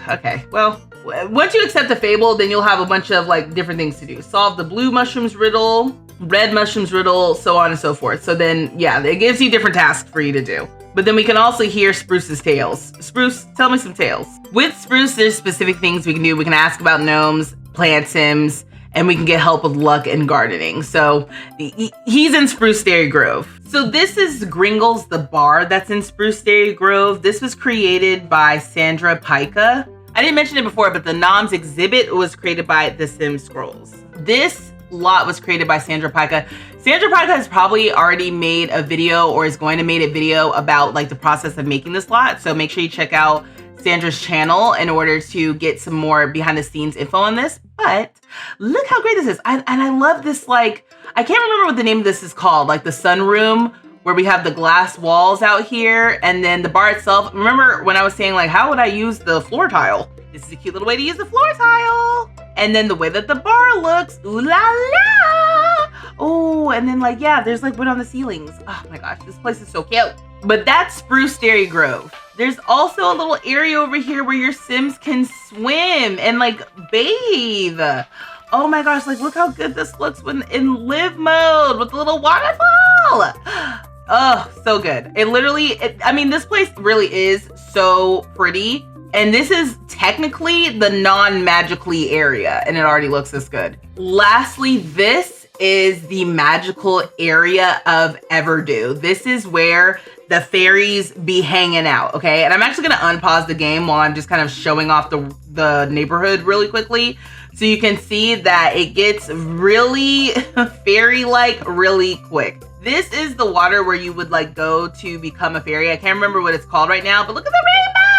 Okay, well, once you accept a fable, then you'll have a bunch of like different things to do. Solve the blue mushrooms riddle, red mushrooms riddle, so on and so forth. So then, yeah, it gives you different tasks for you to do. But then we can also hear Spruce's tales. Spruce, tell me some tales. With Spruce, there's specific things we can do. We can ask about gnomes, plant sims, and we can get help with luck and gardening. So he's in Spruce Cherry Grove. So this is Gringles, the bar that's in Spruce Cherry Grove. This was created by Sandra Pica. I didn't mention it before, but the Noms exhibit was created by The Sim Scrolls. This lot was created by Sandra Pica. Sandra Pica has probably already made a video or is going to make a video about like the process of making this lot. So make sure you check out Sandra's channel in order to get some more behind the scenes info on this. But look how great this is. And I love this, like, I can't remember what the name of this is called, like the sunroom where we have the glass walls out here and then the bar itself. Remember when I was saying like, how would I use the floor tile? This is a cute little way to use the floor tile. And then the way that the bar looks, ooh la la. Oh, and then like, yeah, there's like wood on the ceilings. Oh my gosh, this place is so cute. But that's Spruce Cherry Grove. There's also a little area over here where your Sims can swim and like bathe. Oh my gosh, like look how good this looks when in live mode with the little waterfall. Oh, so good. It literally, I mean, this place really is so pretty. And this is technically the non-magically area, and it already looks this good. Lastly, this is the magical area of Everdew. This is where the fairies be hanging out, okay? And I'm actually gonna unpause the game while I'm just kind of showing off the neighborhood really quickly. So you can see that it gets really fairy-like really quick. This is the water where you would like go to become a fairy. I can't remember what it's called right now, but look at the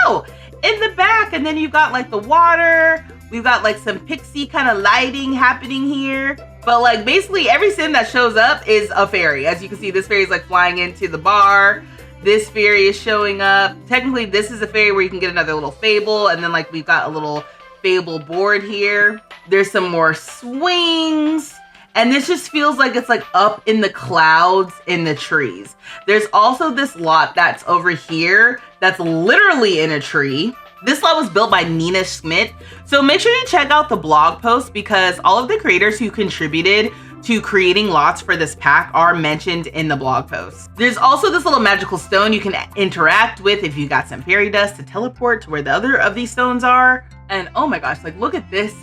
rainbow in the back. And then you've got like the water. We've got like some pixie kind of lighting happening here. But like basically every sim that shows up is a fairy. As you can see, this fairy is like flying into the bar. This fairy is showing up. Technically, this is a fairy where you can get another little fable. And then like we've got a little fable board here. There's some more swings. And this just feels like it's like up in the clouds in the trees. There's also this lot that's over here that's literally in a tree. This lot was built by Nina Schmidt. So make sure you check out the blog post because all of the creators who contributed to creating lots for this pack are mentioned in the blog post. There's also this little magical stone you can interact with if you got some fairy dust to teleport to where the other of these stones are. And oh my gosh, like look at this.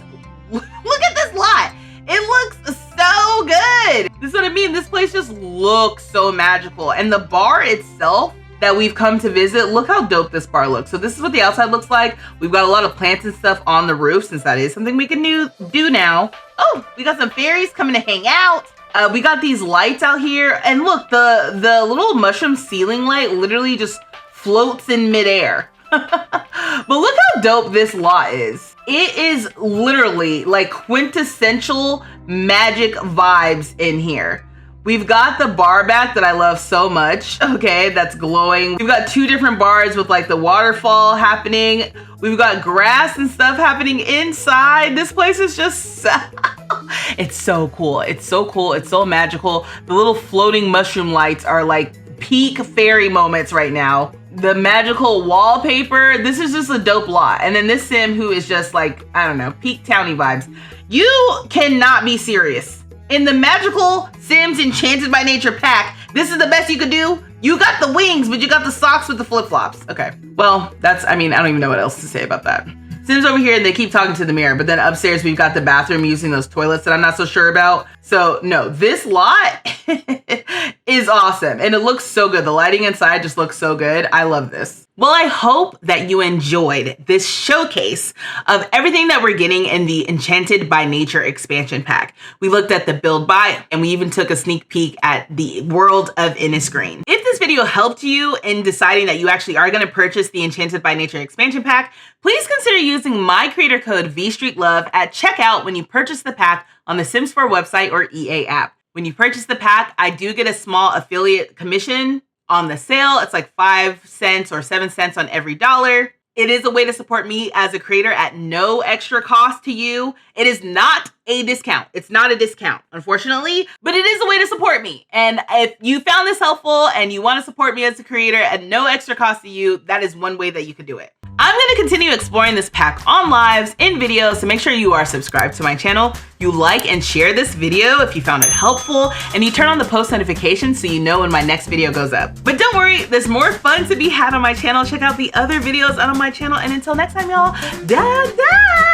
Look at this lot. It looks so good. This is what I mean. This place just looks so magical. And the bar itself, that we've come to visit, look how dope this bar looks. So this is what the outside looks like. We've got a lot of plants and stuff on the roof, since that is something we can do now. Oh, we got some fairies coming to hang out. We got these lights out here, and look, the little mushroom ceiling light literally just floats in midair. But look how dope this lot is. It is literally like quintessential magic vibes in here. We've got the bar back that I love so much, okay, that's glowing. We've got 2 different bars with like the waterfall happening. We've got grass and stuff happening inside. This place is just, it's so cool. It's so cool. It's so magical. The little floating mushroom lights are like peak fairy moments right now. The magical wallpaper, this is just a dope lot. And then this sim who is just like, I don't know, peak townie vibes. You cannot be serious. In the magical Sims Enchanted by Nature pack, this is the best you could do? You got the wings, but you got the socks with the flip-flops. Okay, well, I don't even know what else to say about that. Sims over here, they keep talking to the mirror, but then upstairs we've got the bathroom using those toilets that I'm not so sure about. So no, this lot is awesome and it looks so good. The lighting inside just looks so good. I love this. Well, I hope that you enjoyed this showcase of everything that we're getting in the Enchanted by Nature expansion pack. We looked at the build buy and we even took a sneak peek at the world of Innisgreen. If this video helped you in deciding that you actually are going to purchase the Enchanted by Nature expansion pack, please consider using my creator code vstreetlove at checkout when you purchase the pack on the Sims 4 website or EA app. When you purchase the pack, I do get a small affiliate commission on the sale. It's like 5 cents or 7 cents on every dollar. It is a way to support me as a creator at no extra cost to you. It is not a discount. It's not a discount, unfortunately, but it is a way to support me. And if you found this helpful and you want to support me as a creator at no extra cost to you, that is one way that you could do it. I'm going to continue exploring this pack on lives, in videos, so make sure you are subscribed to my channel, you like and share this video if you found it helpful, and you turn on the post notifications so you know when my next video goes up. But don't worry, there's more fun to be had on my channel. Check out the other videos out on my channel, and until next time, y'all, da-da!